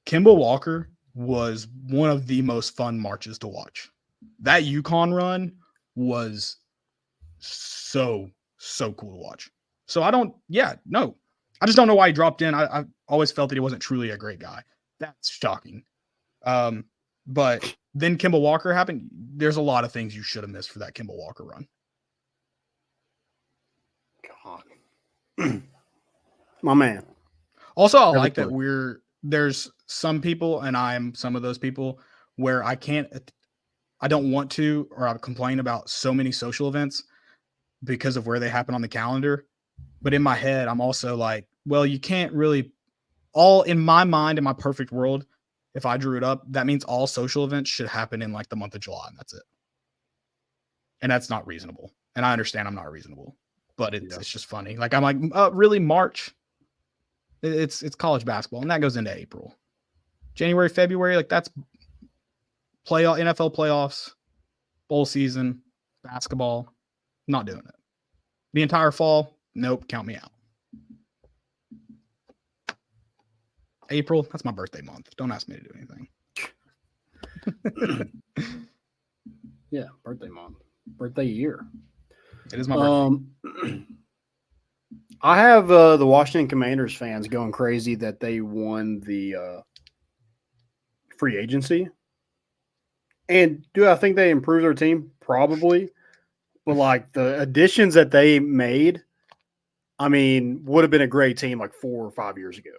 Kimball Walker was one of the most fun marches to watch. That UConn run was so cool to watch. So I just don't know why he dropped in. I always felt that he wasn't truly a great guy. That's shocking. But then Kimball Walker happened. There's a lot of things you should have missed for that Kimball Walker run.
God. My man.
Also, I like that there's some people, and I'm some of those people, where I don't want to, or I complain about so many social events because of where they happen on the calendar. But in my head, I'm also like, well, you can't really, in my mind, in my perfect world, if I drew it up, that means all social events should happen in like the month of July, and that's it. And that's not reasonable. And I understand I'm not reasonable, but it's just funny. Like, I'm like, really, March? It's college basketball, and that goes into April. January, February, like that's NFL playoffs, bowl season, basketball. Not doing it. The entire fall, nope, count me out. April, that's my birthday month. Don't ask me to do anything.
Yeah, birthday month. Birthday year.
It is my birthday.
I have the Washington Commanders fans going crazy that they won the free agency. And do I think they improved their team? Probably. But like the additions that they made, I mean, would have been a great team like 4 or 5 years ago.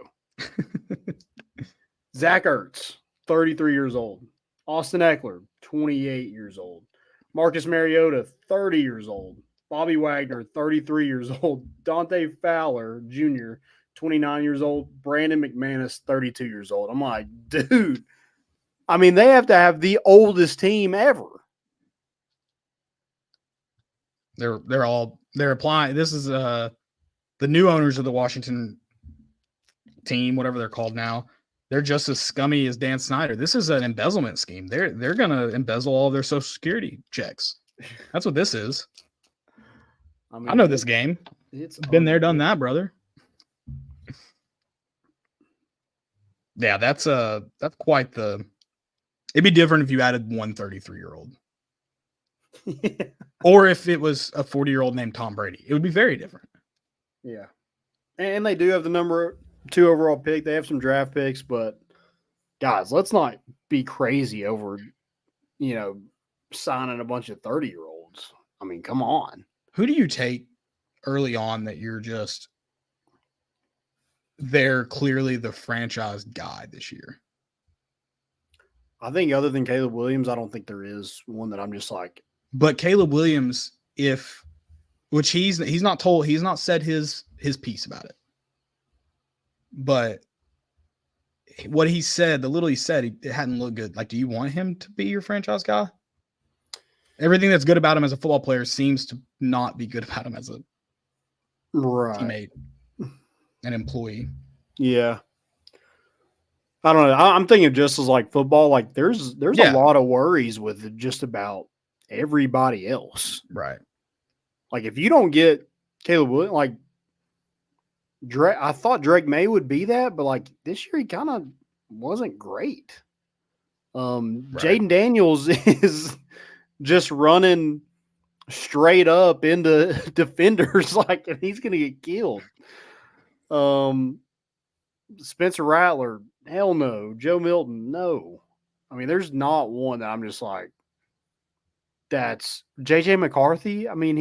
Zach Ertz, 33 years old. Austin Eckler, 28 years old. Marcus Mariota, 30 years old. Bobby Wagner, 33 years old. Dante Fowler Jr., 29 years old. Brandon McManus, 32 years old. I'm like, dude, I mean, they have to have the oldest team ever.
They're applying. This is the new owners of the Washington team, whatever they're called now. They're just as scummy as Dan Snyder. This is an embezzlement scheme. They're going to embezzle all of their Social Security checks. That's what this is. I know this game. It's been there, done that, brother. Yeah, that's quite the. It'd be different if you added one 33-year-old. Yeah. Or if it was a 40-year-old named Tom Brady. It would be very different.
Yeah. And they do have the number 2 overall pick. They have some draft picks, but guys, let's not be crazy over, signing a bunch of 30-year-olds. I mean, come on.
Who do you take early on that you're just they're clearly the franchise guy this year?
I think other than Caleb Williams, I don't think there is one that I'm just like.
But Caleb Williams, he's not said his piece about it. But what he said, the little he said, it hadn't looked good. Like, do you want him to be your franchise guy? Everything that's good about him as a football player seems to not be good about him as a teammate, an employee.
Yeah. I don't know. I'm thinking just as like football. Like there's a
Yeah.
lot of worries with just about everybody else.
Right.
Like if you don't get Caleb Williams, like Drake, I thought Drake May would be that, but like this year he kind of wasn't great. Jaden Daniels is just running straight up into defenders like, and he's gonna get killed. Spencer Rattler, hell no. Joe Milton, no. I mean, there's not one that I'm just like, that's JJ McCarthy. I mean,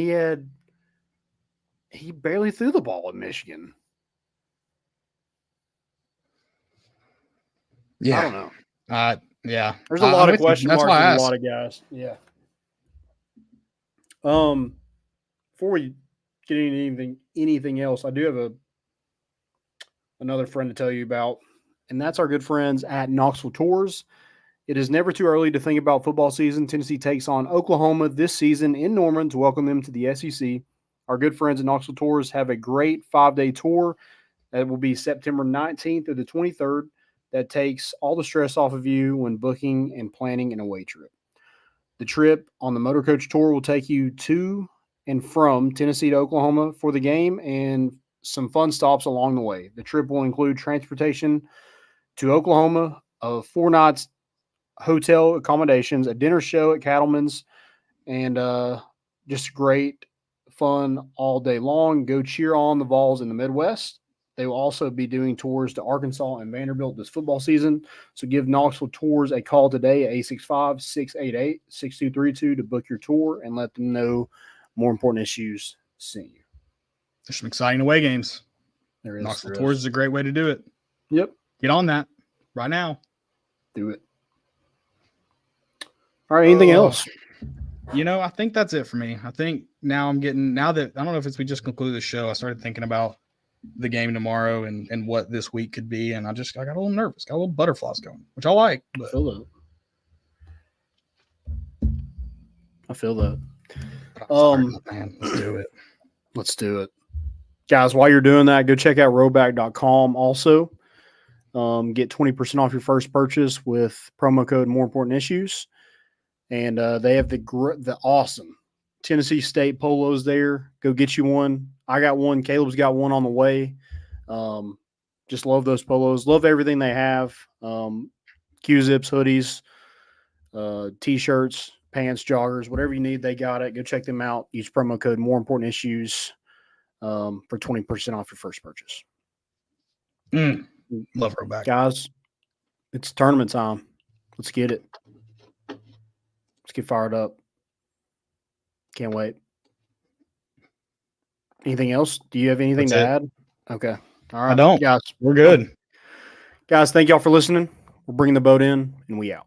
he barely threw the ball at Michigan.
Yeah.
I don't know.
Yeah.
There's a lot
I'm
of
with you.
question
That's
marks
why I
with a
asked.
lot of guys. Yeah. Before we get into anything else, I do have another friend to tell you about, and that's our good friends at Knoxville Tours. It is never too early to think about football season. Tennessee takes on Oklahoma this season in Norman to welcome them to the SEC. Our good friends at Knoxville Tours have a great 5-day tour that will be September 19th through the 23rd that takes all the stress off of you when booking and planning an away trip. The trip on the Motor Coach Tour will take you to and from Tennessee to Oklahoma for the game and some fun stops along the way. The trip will include transportation to Oklahoma of 4 nights, hotel accommodations, a dinner show at Cattleman's, and just great fun all day long. Go cheer on the Vols in the Midwest. They will also be doing tours to Arkansas and Vanderbilt this football season. So give Knoxville Tours a call today at 865-688-6232 to book your tour and let them know more important issues sent you.
There's some exciting away games.
There is.
Knoxville Tours is a great way to do it.
Yep.
Get on that right now.
Do it. All right. Anything else?
I think that's it for me. I think now that I don't know if we just concluded the show, I started thinking about the game tomorrow and what this week could be. And I got a little nervous, got a little butterflies going, which I like. But
I feel that.
Man, let's do it.
Let's do it. Guys, while you're doing that, go check out rowback.com also. Get 20% off your first purchase with promo code More Important Issues. And they have the awesome Tennessee State polos there. Go get you one. I got one. Caleb's got one on the way. Just love those polos. Love everything they have. Q-zips, hoodies, T-shirts, pants, joggers, whatever you need, they got it. Go check them out. Use promo code More Important Issues for 20% off your first purchase.
Love Rowback.
Guys, it's tournament time. Let's get it. Let's get fired up. Can't wait. Anything else? Do you have anything to add? Okay. All right.
I don't.
Guys,
we're good.
Guys, thank y'all for listening. We're bringing the boat in, and we out.